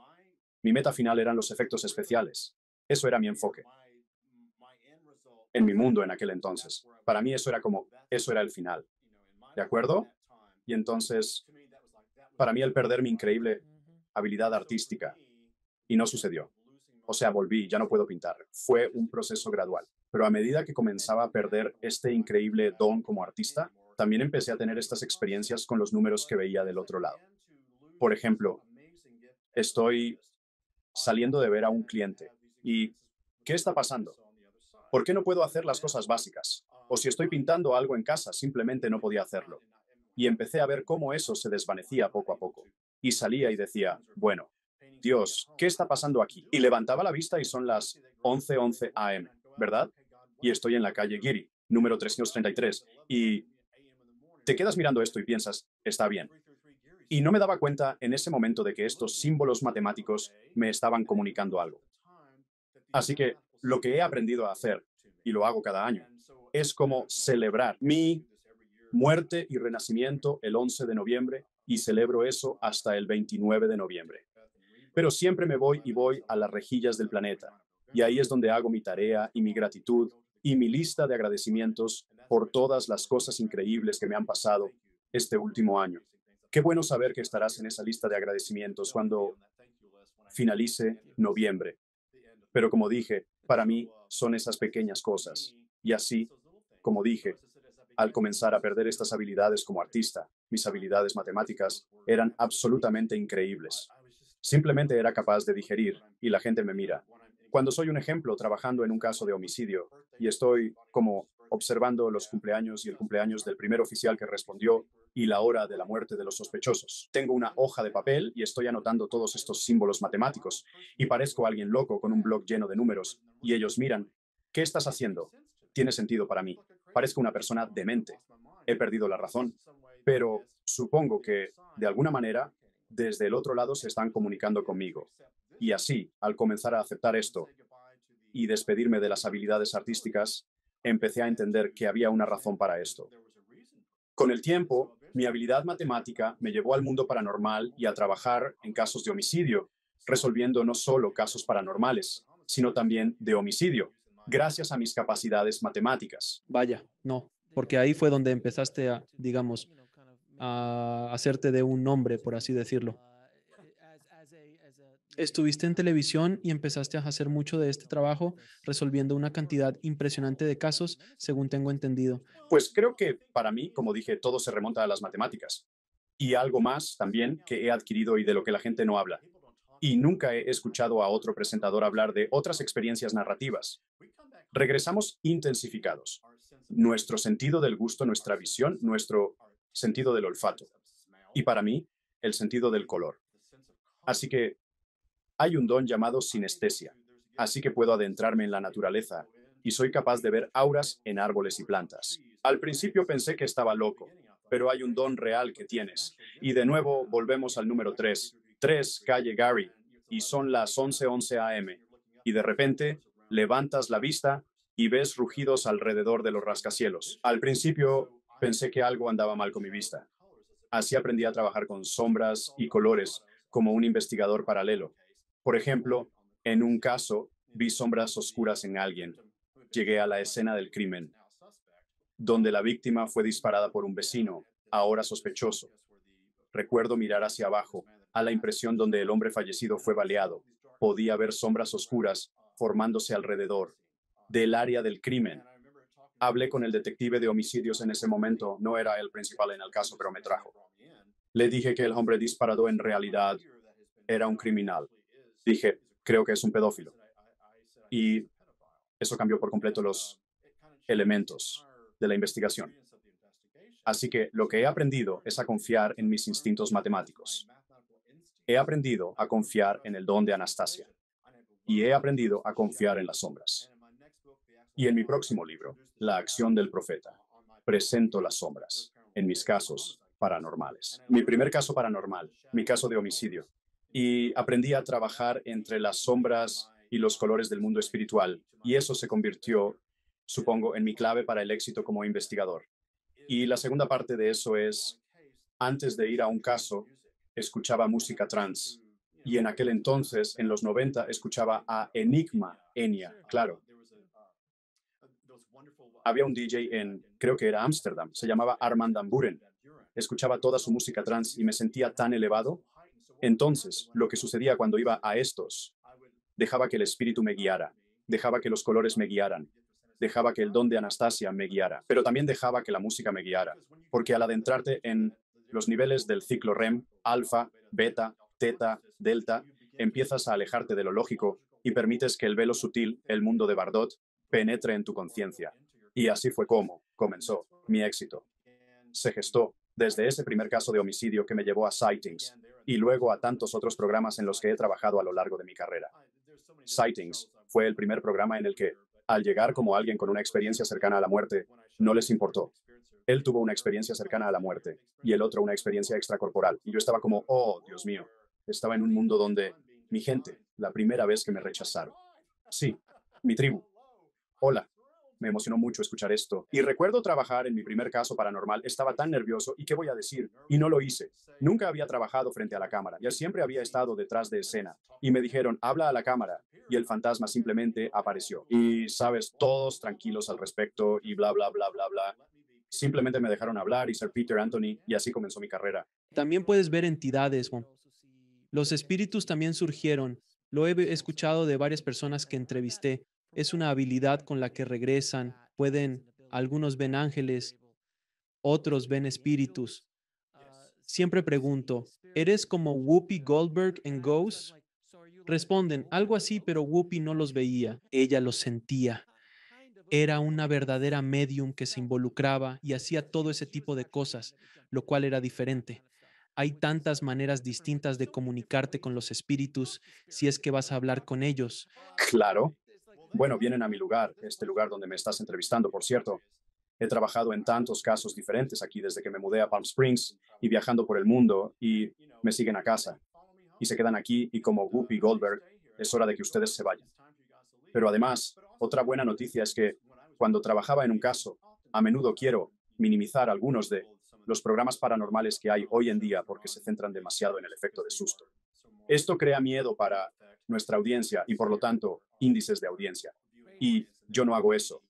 Mi meta final eran los efectos especiales. Eso era mi enfoque en mi mundo en aquel entonces. Para mí eso era como, eso era el final. ¿De acuerdo? Y entonces, para mí el perder mi increíble habilidad artística, y no sucedió. O sea, volví, ya no puedo pintar. Fue un proceso gradual. Pero a medida que comenzaba a perder este increíble don como artista, también empecé a tener estas experiencias con los números que veía del otro lado. Por ejemplo, estoy saliendo de ver a un cliente y ¿qué está pasando? ¿Por qué no puedo hacer las cosas básicas? O si estoy pintando algo en casa, simplemente no podía hacerlo. Y empecé a ver cómo eso se desvanecía poco a poco. Y salía y decía, bueno, Dios, ¿qué está pasando aquí? Y levantaba la vista y son las 11:11 AM, ¿verdad? Y estoy en la calle Geary, número 333, y te quedas mirando esto y piensas, está bien. Y no me daba cuenta en ese momento de que estos símbolos matemáticos me estaban comunicando algo. Así que lo que he aprendido a hacer, y lo hago cada año, es como celebrar mi muerte y renacimiento el 11 de noviembre y celebro eso hasta el 29 de noviembre. Pero siempre me voy y voy a las rejillas del planeta. Y ahí es donde hago mi tarea y mi gratitud y mi lista de agradecimientos por todas las cosas increíbles que me han pasado este último año. Qué bueno saber que estarás en esa lista de agradecimientos cuando finalice noviembre. Pero como dije, para mí son esas pequeñas cosas. Y así, como dije, al comenzar a perder estas habilidades como artista, mis habilidades matemáticas eran absolutamente increíbles. Simplemente era capaz de digerir y la gente me mira. Cuando soy un ejemplo trabajando en un caso de homicidio y estoy como observando los cumpleaños y el cumpleaños del primer oficial que respondió y la hora de la muerte de los sospechosos. Tengo una hoja de papel y estoy anotando todos estos símbolos matemáticos y parezco alguien loco con un blog lleno de números y ellos miran, ¿qué estás haciendo? Tiene sentido para mí. Parezco una persona demente. He perdido la razón. Pero supongo que, de alguna manera, desde el otro lado se están comunicando conmigo. Y así, al comenzar a aceptar esto y despedirme de las habilidades artísticas, empecé a entender que había una razón para esto. Con el tiempo, mi habilidad matemática me llevó al mundo paranormal y a trabajar en casos de homicidio, resolviendo no solo casos paranormales, sino también de homicidio, gracias a mis capacidades matemáticas. Vaya, no, porque ahí fue donde empezaste a, digamos, a hacerte de un nombre, por así decirlo. Estuviste en televisión y empezaste a hacer mucho de este trabajo, resolviendo una cantidad impresionante de casos, según tengo entendido. Pues creo que para mí, como dije, todo se remonta a las matemáticas. Y algo más también que he adquirido y de lo que la gente no habla. Y nunca he escuchado a otro presentador hablar de otras experiencias narrativas. Regresamos intensificados. Nuestro sentido del gusto, nuestra visión, nuestro sentido del olfato. Y para mí, el sentido del color. Así que hay un don llamado sinestesia. Así que puedo adentrarme en la naturaleza y soy capaz de ver auras en árboles y plantas. Al principio pensé que estaba loco, pero hay un don real que tienes. Y de nuevo volvemos al número 3. 3 calle Gary, y son las 11:11 a.m. Y de repente levantas la vista y ves rugidos alrededor de los rascacielos. Al principio pensé que algo andaba mal con mi vista. Así aprendí a trabajar con sombras y colores como un investigador paralelo. Por ejemplo, en un caso vi sombras oscuras en alguien. Llegué a la escena del crimen, donde la víctima fue disparada por un vecino, ahora sospechoso. Recuerdo mirar hacia abajo, a la impresión donde el hombre fallecido fue baleado. Podía ver sombras oscuras formándose alrededor del área del crimen. Hablé con el detective de homicidios en ese momento, no era el principal en el caso, pero me trajo. Le dije que el hombre disparado en realidad era un criminal. Dije, creo que es un pedófilo. Y eso cambió por completo los elementos de la investigación. Así que lo que he aprendido es a confiar en mis instintos matemáticos. He aprendido a confiar en el don de Anastasia. Y he aprendido a confiar en las sombras. Y en mi próximo libro, La acción del profeta, presento las sombras en mis casos paranormales. Mi primer caso paranormal, mi caso de homicidio. Y aprendí a trabajar entre las sombras y los colores del mundo espiritual. Y eso se convirtió, supongo, en mi clave para el éxito como investigador. Y la segunda parte de eso es, antes de ir a un caso, escuchaba música trance. Y en aquel entonces, en los 90, escuchaba a Enigma, Enya, claro. Había un DJ en, creo que era Ámsterdam, se llamaba Armand van Buuren. Escuchaba toda su música trance y me sentía tan elevado. Entonces, lo que sucedía cuando iba a estos, dejaba que el espíritu me guiara, dejaba que los colores me guiaran, dejaba que el don de Anastasia me guiara, pero también dejaba que la música me guiara, porque al adentrarte en los niveles del ciclo REM, alfa, beta, teta, delta, empiezas a alejarte de lo lógico y permites que el velo sutil, el mundo de Bardot, penetre en tu conciencia. Y así fue como comenzó mi éxito. Se gestó desde ese primer caso de homicidio que me llevó a Sightings y luego a tantos otros programas en los que he trabajado a lo largo de mi carrera. Sightings fue el primer programa en el que, al llegar como alguien con una experiencia cercana a la muerte, no les importó. Él tuvo una experiencia cercana a la muerte y el otro una experiencia extracorporal. Y yo estaba como, oh, Dios mío, estaba en un mundo donde mi gente, la primera vez que me rechazaron. Sí, mi tribu. Hola. Me emocionó mucho escuchar esto. Y recuerdo trabajar en mi primer caso paranormal. Estaba tan nervioso y qué voy a decir. Y no lo hice. Nunca había trabajado frente a la cámara. Ya siempre había estado detrás de escena. Y me dijeron, habla a la cámara. Y el fantasma simplemente apareció. Y, sabes, todos tranquilos al respecto y bla, bla, bla, bla, bla. Simplemente me dejaron hablar y ser Peter Anthony y así comenzó mi carrera. También puedes ver entidades, Juan. Los espíritus también surgieron. Lo he escuchado de varias personas que entrevisté. Es una habilidad con la que regresan. Algunos ven ángeles, otros ven espíritus. Siempre pregunto, ¿eres como Whoopi Goldberg en Ghost? Responden, algo así, pero Whoopi no los veía, ella los sentía. Era una verdadera medium que se involucraba y hacía todo ese tipo de cosas, lo cual era diferente. Hay tantas maneras distintas de comunicarte con los espíritus si es que vas a hablar con ellos. Claro. Bueno, vienen a mi lugar, este lugar donde me estás entrevistando, por cierto. He trabajado en tantos casos diferentes aquí desde que me mudé a Palm Springs y viajando por el mundo y me siguen a casa y se quedan aquí y como Whoopi Goldberg, es hora de que ustedes se vayan. Pero además, otra buena noticia es que cuando trabajaba en un caso, a menudo quiero minimizar algunos de los programas paranormales que hay hoy en día porque se centran demasiado en el efecto de susto. Esto crea miedo para nuestra audiencia y por lo tanto índices de audiencia. Y yo no hago eso.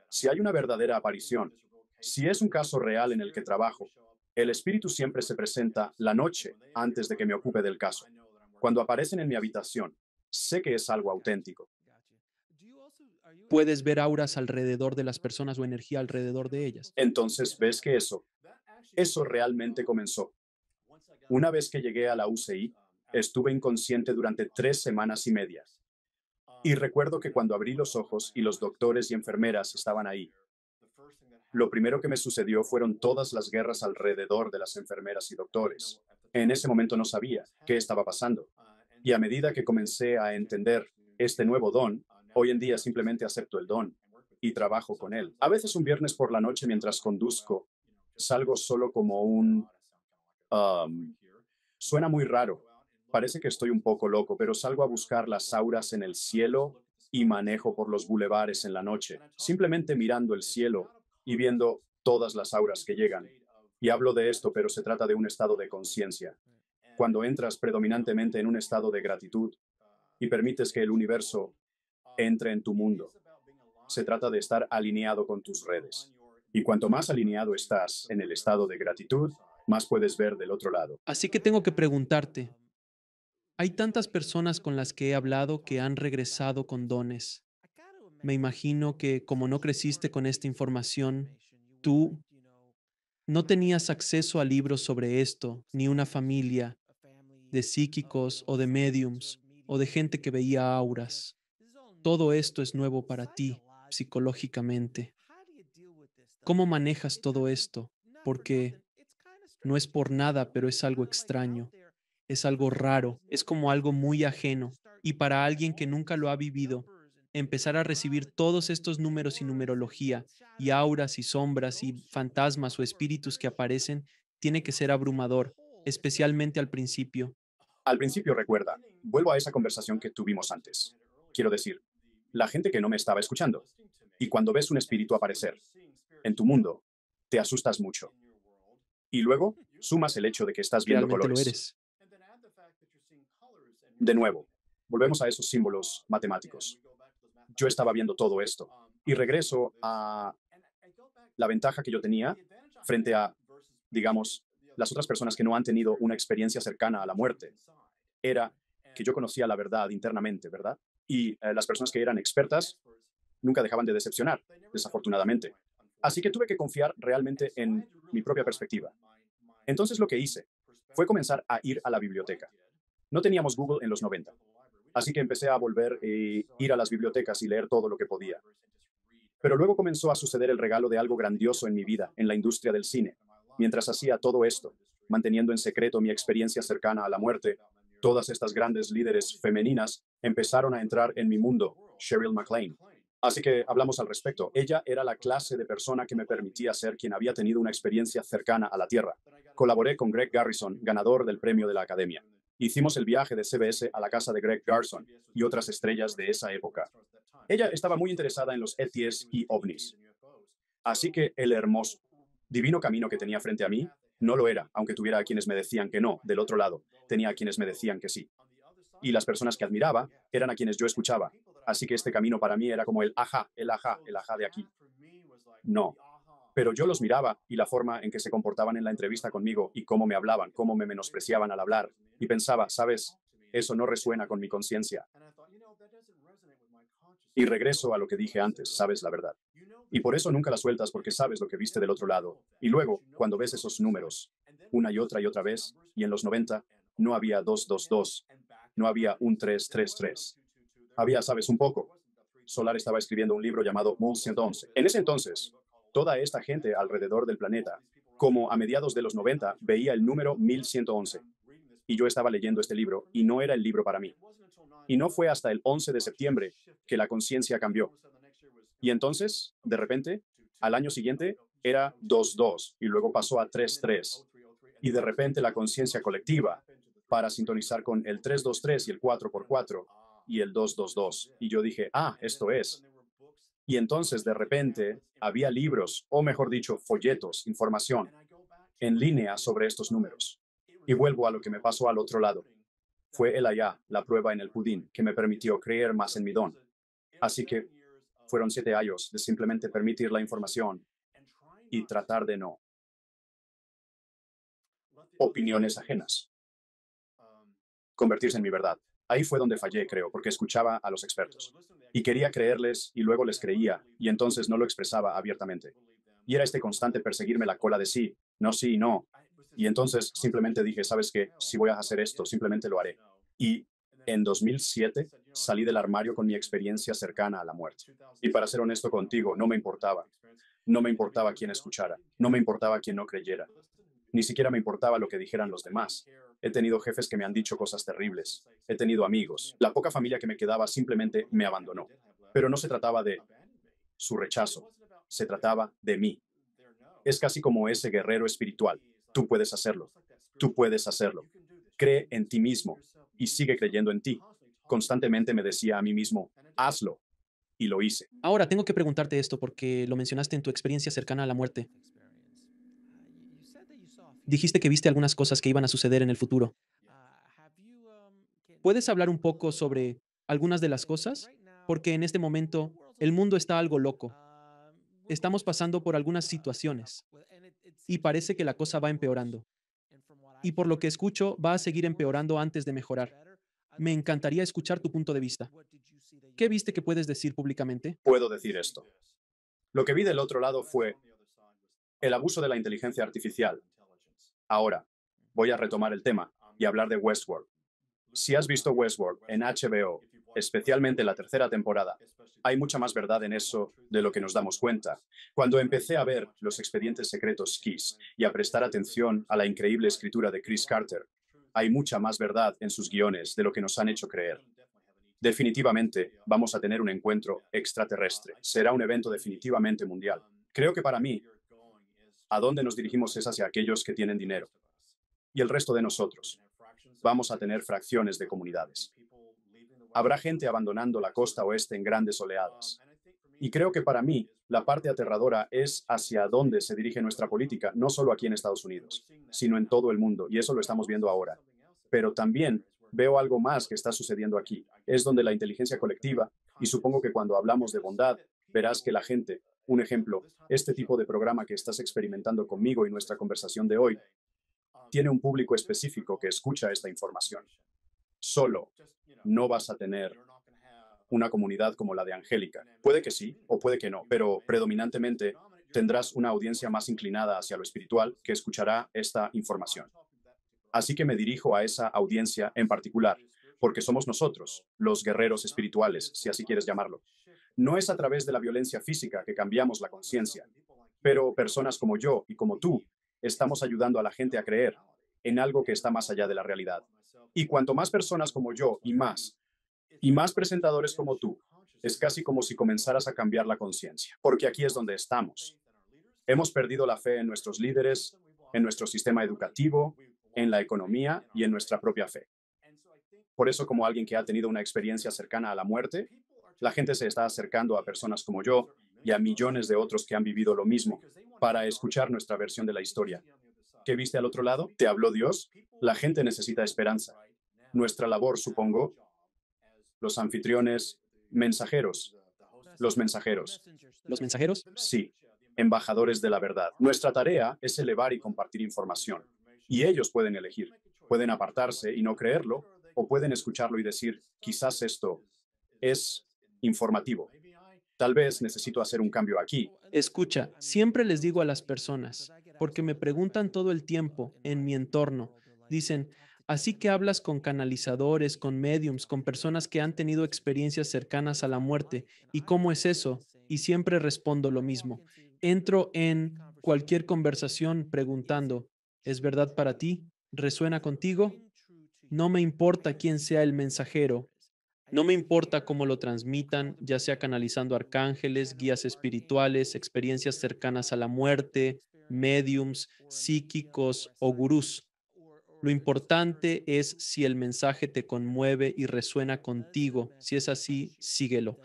Si hay una verdadera aparición, si es un caso real en el que trabajo, el espíritu siempre se presenta la noche antes de que me ocupe del caso. Cuando aparecen en mi habitación, sé que es algo auténtico. Puedes ver auras alrededor de las personas o energía alrededor de ellas. Entonces, ¿ves que eso realmente comenzó? Una vez que llegué a la UCI, estuve inconsciente durante 3 semanas y media. Y recuerdo que cuando abrí los ojos y los doctores y enfermeras estaban ahí, lo primero que me sucedió fueron todas las guerras alrededor de las enfermeras y doctores. En ese momento no sabía qué estaba pasando. Y a medida que comencé a entender este nuevo don, hoy en día simplemente acepto el don y trabajo con él. A veces un viernes por la noche mientras conduzco, salgo solo como um, suena muy raro. Parece que estoy un poco loco, pero salgo a buscar las auras en el cielo y manejo por los bulevares en la noche, simplemente mirando el cielo y viendo todas las auras que llegan. Y hablo de esto, pero se trata de un estado de conciencia. Cuando entras predominantemente en un estado de gratitud y permites que el universo entre en tu mundo, se trata de estar alineado con tus redes. Y cuanto más alineado estás en el estado de gratitud, más puedes ver del otro lado. Así que tengo que preguntarte, hay tantas personas con las que he hablado que han regresado con dones. Me imagino que como no creciste con esta información, tú no tenías acceso a libros sobre esto, ni una familia de psíquicos o de mediums o de gente que veía auras. Todo esto es nuevo para ti psicológicamente. ¿Cómo manejas todo esto? Porque no es por nada, pero es algo extraño, es algo raro, es como algo muy ajeno. Y para alguien que nunca lo ha vivido, empezar a recibir todos estos números y numerología, y auras y sombras y fantasmas o espíritus que aparecen, tiene que ser abrumador, especialmente al principio. Al principio recuerda, vuelvo a esa conversación que tuvimos antes. Quiero decir, la gente que no me estaba escuchando. Y cuando ves un espíritu aparecer en tu mundo, te asustas mucho. Y luego sumas el hecho de que estás viendo Realmente lo colores. eres. De nuevo, volvemos a esos símbolos matemáticos. Yo estaba viendo todo esto y regreso a la ventaja que yo tenía frente a, digamos, las otras personas que no han tenido una experiencia cercana a la muerte. Era que yo conocía la verdad internamente, ¿verdad? Y las personas que eran expertas nunca dejaban de decepcionar, desafortunadamente. Así que tuve que confiar realmente en mi propia perspectiva. Entonces lo que hice fue comenzar a ir a la biblioteca. No teníamos Google en los 90, así que empecé a volver a ir a las bibliotecas y leer todo lo que podía. Pero luego comenzó a suceder el regalo de algo grandioso en mi vida, en la industria del cine. Mientras hacía todo esto, manteniendo en secreto mi experiencia cercana a la muerte, todas estas grandes líderes femeninas empezaron a entrar en mi mundo, Cheryl MacLaine. Así que hablamos al respecto. Ella era la clase de persona que me permitía ser quien había tenido una experiencia cercana a la Tierra. Colaboré con Greg Garrison, ganador del premio de la Academia. Hicimos el viaje de CBS a la casa de Greg Garrison y otras estrellas de esa época. Ella estaba muy interesada en los ETs y ovnis. Así que el hermoso, divino camino que tenía frente a mí no lo era, aunque tuviera a quienes me decían que no, del otro lado, tenía a quienes me decían que sí. Y las personas que admiraba eran a quienes yo escuchaba. Así que este camino para mí era como el ajá, el ajá de aquí. No. Pero yo los miraba y la forma en que se comportaban en la entrevista conmigo y cómo me hablaban, cómo me menospreciaban al hablar. Y pensaba, ¿sabes? Eso no resuena con mi conciencia. Y regreso a lo que dije antes, sabes la verdad. Y por eso nunca la sueltas porque sabes lo que viste del otro lado. Y luego, cuando ves esos números, una y otra vez, y en los 90, No había 222. No había un 333. Había, sabes, un poco. Solar estaba escribiendo un libro llamado 1111. En ese entonces, toda esta gente alrededor del planeta, como a mediados de los 90, veía el número 1111. Y yo estaba leyendo este libro y no era el libro para mí. Y no fue hasta el 11 de septiembre que la conciencia cambió. Y entonces, de repente, al año siguiente era 22 y luego pasó a 33. Y de repente la conciencia colectiva para sintonizar con el 323 y el 4x4 y el 222. Y yo dije, esto es. Y entonces de repente había libros, o mejor dicho, folletos, información en línea sobre estos números. Y vuelvo a lo que me pasó al otro lado. Fue el allá, la prueba en el pudín, que me permitió creer más en mi don. Así que fueron 7 años de simplemente permitir la información y tratar de no opiniones ajenas, convertirse en mi verdad. Ahí fue donde fallé, creo, porque escuchaba a los expertos y quería creerles y luego les creía y entonces no lo expresaba abiertamente. Y era este constante perseguirme la cola de sí, no, sí, no. Y entonces simplemente dije, ¿sabes qué? Si voy a hacer esto, simplemente lo haré. Y en 2007 salí del armario con mi experiencia cercana a la muerte. Y para ser honesto contigo, no me importaba. No me importaba quién escuchara, no me importaba quién no creyera. Ni siquiera me importaba lo que dijeran los demás. He tenido jefes que me han dicho cosas terribles. He tenido amigos. La poca familia que me quedaba simplemente me abandonó. Pero no se trataba de su rechazo. Se trataba de mí. Es casi como ese guerrero espiritual. Tú puedes hacerlo. Tú puedes hacerlo. Cree en ti mismo y sigue creyendo en ti. Constantemente me decía a mí mismo, hazlo. Y lo hice. Ahora, tengo que preguntarte esto porque lo mencionaste en tu experiencia cercana a la muerte. Dijiste que viste algunas cosas que iban a suceder en el futuro. ¿Puedes hablar un poco sobre algunas de las cosas? Porque en este momento el mundo está algo loco. Estamos pasando por algunas situaciones y parece que la cosa va empeorando. Y por lo que escucho, va a seguir empeorando antes de mejorar. Me encantaría escuchar tu punto de vista. ¿Qué viste que puedes decir públicamente? Puedo decir esto. Lo que vi del otro lado fue el abuso de la inteligencia artificial. Ahora, voy a retomar el tema y hablar de Westworld. Si has visto Westworld en HBO, especialmente la tercera temporada, hay mucha más verdad en eso de lo que nos damos cuenta. Cuando empecé a ver los expedientes secretos Kiss y a prestar atención a la increíble escritura de Chris Carter, hay mucha más verdad en sus guiones de lo que nos han hecho creer. Definitivamente vamos a tener un encuentro extraterrestre. Será un evento definitivamente mundial. Creo que para mí, a dónde nos dirigimos es hacia aquellos que tienen dinero. Y el resto de nosotros vamos a tener fracciones de comunidades. Habrá gente abandonando la costa oeste en grandes oleadas. Y creo que para mí, la parte aterradora es hacia dónde se dirige nuestra política, no solo aquí en Estados Unidos, sino en todo el mundo. Y eso lo estamos viendo ahora. Pero también veo algo más que está sucediendo aquí. Es donde la inteligencia colectiva, y supongo que cuando hablamos de bondad, verás que la gente, un ejemplo, este tipo de programa que estás experimentando conmigo y nuestra conversación de hoy, tiene un público específico que escucha esta información. Solo no vas a tener una comunidad como la de Angélica. Puede que sí o puede que no, pero predominantemente tendrás una audiencia más inclinada hacia lo espiritual que escuchará esta información. Así que me dirijo a esa audiencia en particular, porque somos nosotros, los guerreros espirituales, si así quieres llamarlo. No es a través de la violencia física que cambiamos la conciencia, pero personas como yo y como tú estamos ayudando a la gente a creer en algo que está más allá de la realidad. Y cuanto más personas como yo y más presentadores como tú, es casi como si comenzaras a cambiar la conciencia, porque aquí es donde estamos. Hemos perdido la fe en nuestros líderes, en nuestro sistema educativo, en la economía y en nuestra propia fe. Por eso, como alguien que ha tenido una experiencia cercana a la muerte, la gente se está acercando a personas como yo y a millones de otros que han vivido lo mismo para escuchar nuestra versión de la historia. ¿Qué viste al otro lado? ¿Te habló Dios? La gente necesita esperanza. Nuestra labor, supongo, los anfitriones, mensajeros, los mensajeros. ¿Los mensajeros? Sí, embajadores de la verdad. Nuestra tarea es elevar y compartir información. Y ellos pueden elegir. Pueden apartarse y no creerlo, o pueden escucharlo y decir, quizás esto es informativo. Tal vez necesito hacer un cambio aquí. Escucha, siempre les digo a las personas, porque me preguntan todo el tiempo en mi entorno, dicen, Así que hablas con canalizadores, con mediums, con personas que han tenido experiencias cercanas a la muerte. ¿Y cómo es eso? Y siempre respondo lo mismo. Entro en cualquier conversación preguntando, ¿es verdad para ti? ¿Resuena contigo? No me importa quién sea el mensajero. No me importa cómo lo transmitan, ya sea canalizando arcángeles, guías espirituales, experiencias cercanas a la muerte, mediums, psíquicos o gurús. Lo importante es si el mensaje te conmueve y resuena contigo. Si es así, síguelo.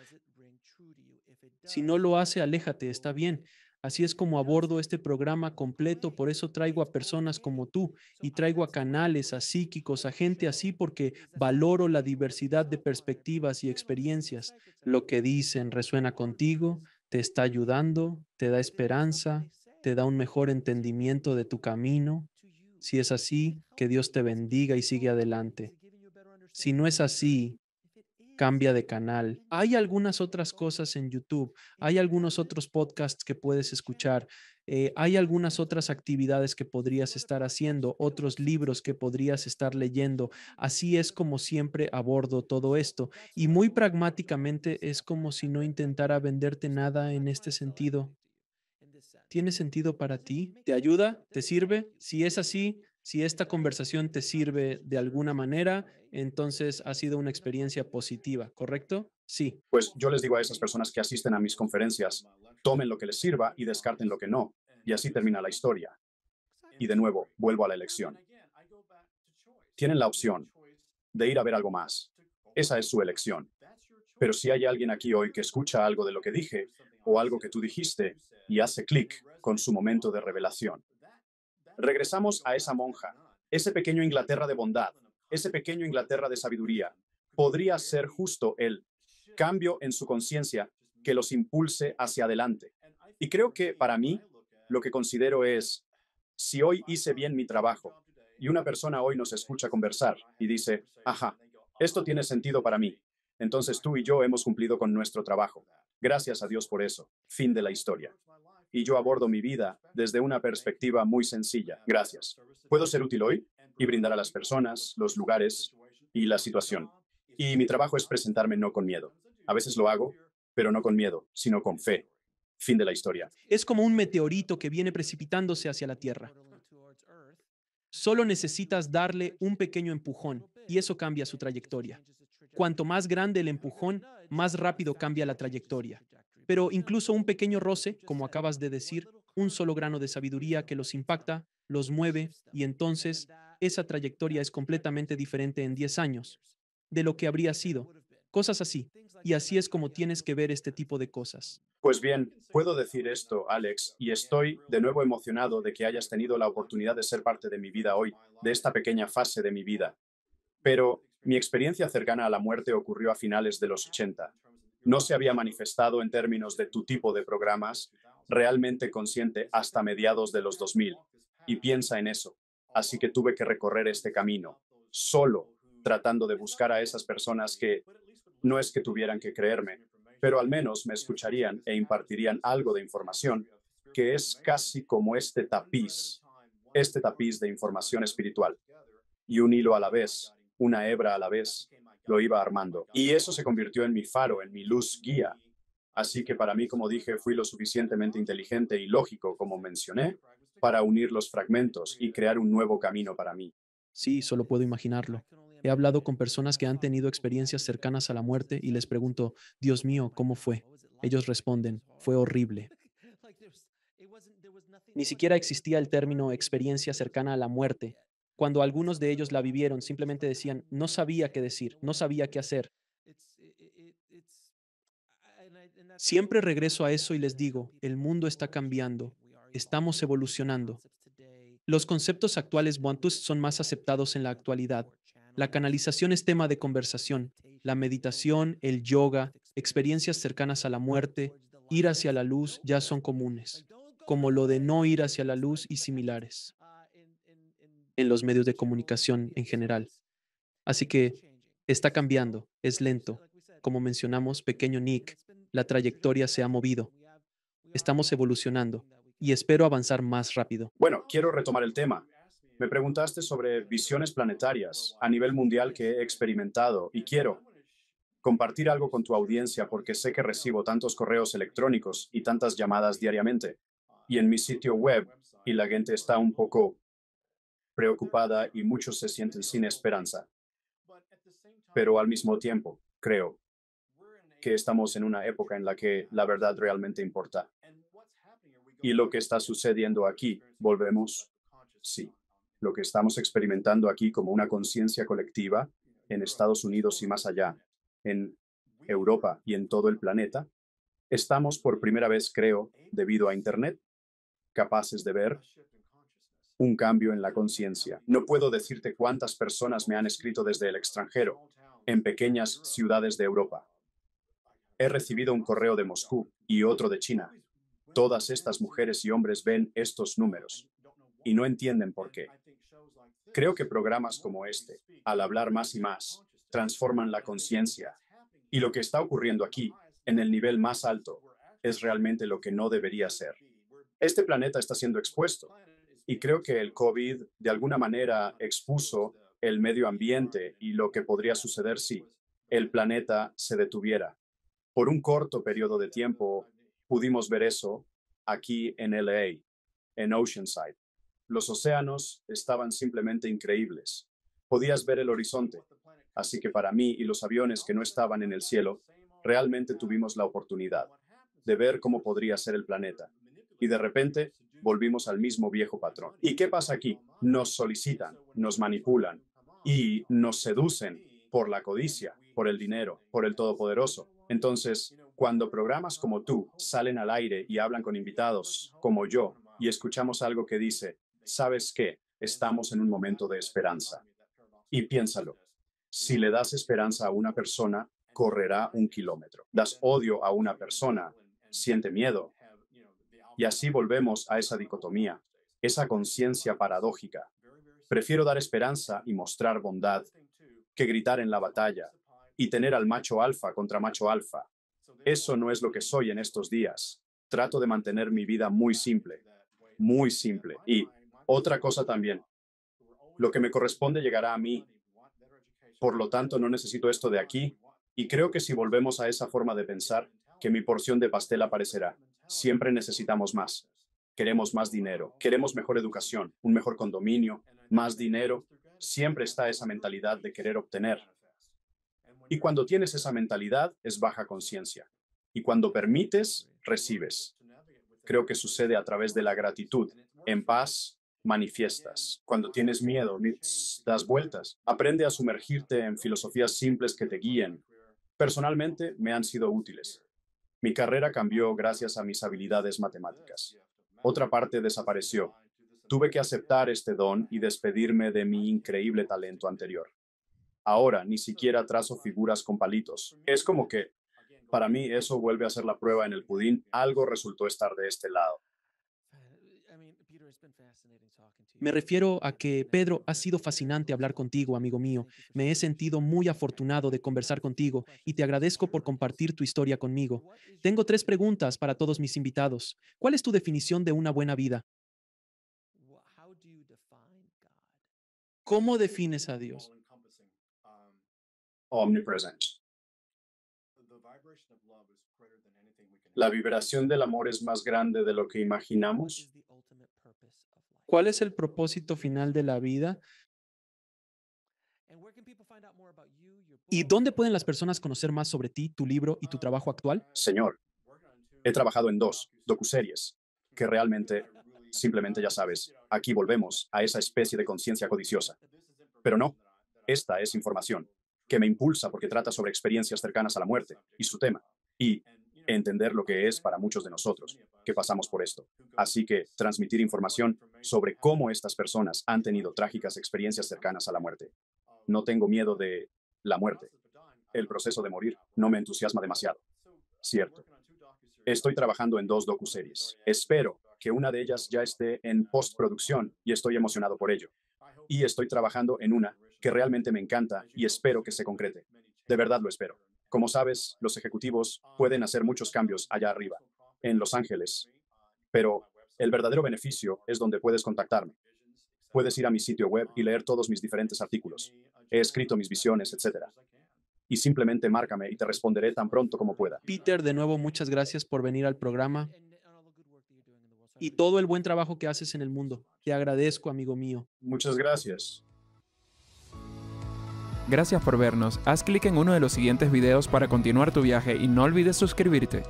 Si no lo hace, aléjate, está bien. Así es como abordo este programa completo, por eso traigo a personas como tú y traigo a canales, a psíquicos, a gente así, porque valoro la diversidad de perspectivas y experiencias. Lo que dicen resuena contigo, te está ayudando, te da esperanza, te da un mejor entendimiento de tu camino. Si es así, que Dios te bendiga y sigue adelante. Si no es así, cambia de canal. Hay algunas otras cosas en YouTube, hay algunos otros podcasts que puedes escuchar, hay algunas otras actividades que podrías estar haciendo, otros libros que podrías estar leyendo. Así es como siempre abordo todo esto. Y muy pragmáticamente es como si no intentara venderte nada en este sentido. ¿Tiene sentido para ti? ¿Te ayuda? ¿Te sirve? Si es así, si esta conversación te sirve de alguna manera, entonces ha sido una experiencia positiva, ¿correcto? Sí. Pues yo les digo a esas personas que asisten a mis conferencias, tomen lo que les sirva y descarten lo que no. Y así termina la historia. Y de nuevo, vuelvo a la elección. Tienen la opción de ir a ver algo más. Esa es su elección. Pero si hay alguien aquí hoy que escucha algo de lo que dije o algo que tú dijiste y hace clic con su momento de revelación, regresamos a esa monja, ese pequeño Inglaterra de bondad, ese pequeño Inglaterra de sabiduría. Podría ser justo el cambio en su conciencia que los impulse hacia adelante. Y creo que para mí, lo que considero es, si hoy hice bien mi trabajo y una persona hoy nos escucha conversar y dice, ajá, esto tiene sentido para mí, entonces tú y yo hemos cumplido con nuestro trabajo. Gracias a Dios por eso. Fin de la historia. Y yo abordo mi vida desde una perspectiva muy sencilla. Gracias. Puedo ser útil hoy y brindar a las personas, los lugares y la situación. Y mi trabajo es presentarme no con miedo. A veces lo hago, pero no con miedo, sino con fe. Fin de la historia. Es como un meteorito que viene precipitándose hacia la Tierra. Solo necesitas darle un pequeño empujón y eso cambia su trayectoria. Cuanto más grande el empujón, más rápido cambia la trayectoria. Pero incluso un pequeño roce, como acabas de decir, un solo grano de sabiduría que los impacta, los mueve y entonces esa trayectoria es completamente diferente en 10 años de lo que habría sido. Cosas así. Y así es como tienes que ver este tipo de cosas. Pues bien, puedo decir esto, Alex, y estoy de nuevo emocionado de que hayas tenido la oportunidad de ser parte de mi vida hoy, de esta pequeña fase de mi vida. Pero mi experiencia cercana a la muerte ocurrió a finales de los 80. No se había manifestado en términos de tu tipo de programas realmente consciente hasta mediados de los 2000. Y piensa en eso. Así que tuve que recorrer este camino, solo, tratando de buscar a esas personas que no es que tuvieran que creerme, pero al menos me escucharían e impartirían algo de información, que es casi como este tapiz de información espiritual. Y un hilo a la vez, una hebra a la vez, lo iba armando. Y eso se convirtió en mi faro, en mi luz guía. Así que para mí, como dije, fui lo suficientemente inteligente y lógico, como mencioné, para unir los fragmentos y crear un nuevo camino para mí. Sí, solo puedo imaginarlo. He hablado con personas que han tenido experiencias cercanas a la muerte y les pregunto, Dios mío, ¿cómo fue? Ellos responden, fue horrible. Ni siquiera existía el término experiencia cercana a la muerte. Cuando algunos de ellos la vivieron, simplemente decían, no sabía qué decir, no sabía qué hacer. Siempre regreso a eso y les digo, el mundo está cambiando, estamos evolucionando. Los conceptos actuales Buantus son más aceptados en la actualidad. La canalización es tema de conversación. La meditación, el yoga, experiencias cercanas a la muerte, ir hacia la luz ya son comunes, como lo de no ir hacia la luz y similares en los medios de comunicación en general. Así que está cambiando, es lento. Como mencionamos, pequeño Nick, la trayectoria se ha movido. Estamos evolucionando y espero avanzar más rápido. Bueno, quiero retomar el tema. Me preguntaste sobre visiones planetarias a nivel mundial que he experimentado y quiero compartir algo con tu audiencia porque sé que recibo tantos correos electrónicos y tantas llamadas diariamente. Y en mi sitio web, y la gente está un poco preocupada y muchos se sienten sin esperanza. Pero al mismo tiempo, creo que estamos en una época en la que la verdad realmente importa. Y lo que está sucediendo aquí, volvemos, sí, lo que estamos experimentando aquí como una conciencia colectiva en Estados Unidos y más allá, en Europa y en todo el planeta, estamos por primera vez, creo, debido a Internet, capaces de ver un cambio en la conciencia. No puedo decirte cuántas personas me han escrito desde el extranjero, en pequeñas ciudades de Europa. He recibido un correo de Moscú y otro de China. Todas estas mujeres y hombres ven estos números y no entienden por qué. Creo que programas como este, al hablar más y más, transforman la conciencia. Y lo que está ocurriendo aquí, en el nivel más alto, es realmente lo que no debería ser. Este planeta está siendo expuesto y creo que el COVID de alguna manera expuso el medio ambiente y lo que podría suceder si el planeta se detuviera. Por un corto periodo de tiempo pudimos ver eso aquí en LA, en Oceanside. Los océanos estaban simplemente increíbles. Podías ver el horizonte. Así que para mí y los aviones que no estaban en el cielo, realmente tuvimos la oportunidad de ver cómo podría ser el planeta. Y de repente volvimos al mismo viejo patrón. ¿Y qué pasa aquí? Nos solicitan, nos manipulan y nos seducen por la codicia, por el dinero, por el todopoderoso. Entonces, cuando programas como tú salen al aire y hablan con invitados como yo y escuchamos algo que dice, ¿sabes qué? Estamos en un momento de esperanza. Y piénsalo, si le das esperanza a una persona, correrá 1 kilómetro. Das odio a una persona, siente miedo. Y así volvemos a esa dicotomía, esa conciencia paradójica. Prefiero dar esperanza y mostrar bondad que gritar en la batalla y tener al macho alfa contra macho alfa. Eso no es lo que soy en estos días. Trato de mantener mi vida muy simple, muy simple. Y otra cosa también, lo que me corresponde llegará a mí. Por lo tanto, no necesito esto de aquí. Y creo que si volvemos a esa forma de pensar, que mi porción de pastel aparecerá. Siempre necesitamos más. Queremos más dinero, queremos mejor educación, un mejor condominio, más dinero. Siempre está esa mentalidad de querer obtener. Y cuando tienes esa mentalidad, es baja conciencia. Y cuando permites, recibes. Creo que sucede a través de la gratitud. En paz, manifiestas. Cuando tienes miedo, das vueltas. Aprende a sumergirte en filosofías simples que te guíen. Personalmente, me han sido útiles. Mi carrera cambió gracias a mis habilidades matemáticas. Otra parte desapareció. Tuve que aceptar este don y despedirme de mi increíble talento anterior. Ahora ni siquiera trazo figuras con palitos. Es como que, para mí, eso vuelve a ser la prueba en el pudín. Algo resultó estar de este lado. Me refiero a que, Pedro, ha sido fascinante hablar contigo, amigo mío. Me he sentido muy afortunado de conversar contigo y te agradezco por compartir tu historia conmigo. Tengo tres preguntas para todos mis invitados. ¿Cuál es tu definición de una buena vida? ¿Cómo defines a Dios? Omnipresent. La vibración del amor es más grande de lo que imaginamos. ¿Cuál es el propósito final de la vida? ¿Y dónde pueden las personas conocer más sobre ti, tu libro y tu trabajo actual? Señor, he trabajado en dos docuseries que realmente, simplemente ya sabes, aquí volvemos a esa especie de conciencia codiciosa. Pero no, esta es información que me impulsa porque trata sobre experiencias cercanas a la muerte y su tema, y entender lo que es para muchos de nosotros que pasamos por esto. Así que transmitir información sobre cómo estas personas han tenido trágicas experiencias cercanas a la muerte. No tengo miedo de la muerte. El proceso de morir no me entusiasma demasiado. Cierto. Estoy trabajando en dos docuseries. Espero que una de ellas ya esté en postproducción y estoy emocionado por ello. Y estoy trabajando en una que realmente me encanta y espero que se concrete. De verdad lo espero. Como sabes, los ejecutivos pueden hacer muchos cambios allá arriba, en Los Ángeles, pero el verdadero beneficio es donde puedes contactarme. Puedes ir a mi sitio web y leer todos mis diferentes artículos. He escrito mis visiones, etc. Y simplemente márcame y te responderé tan pronto como pueda. Peter, de nuevo, muchas gracias por venir al programa y todo el buen trabajo que haces en el mundo. Te agradezco, amigo mío. Muchas gracias. Gracias por vernos. Haz clic en uno de los siguientes videos para continuar tu viaje y no olvides suscribirte.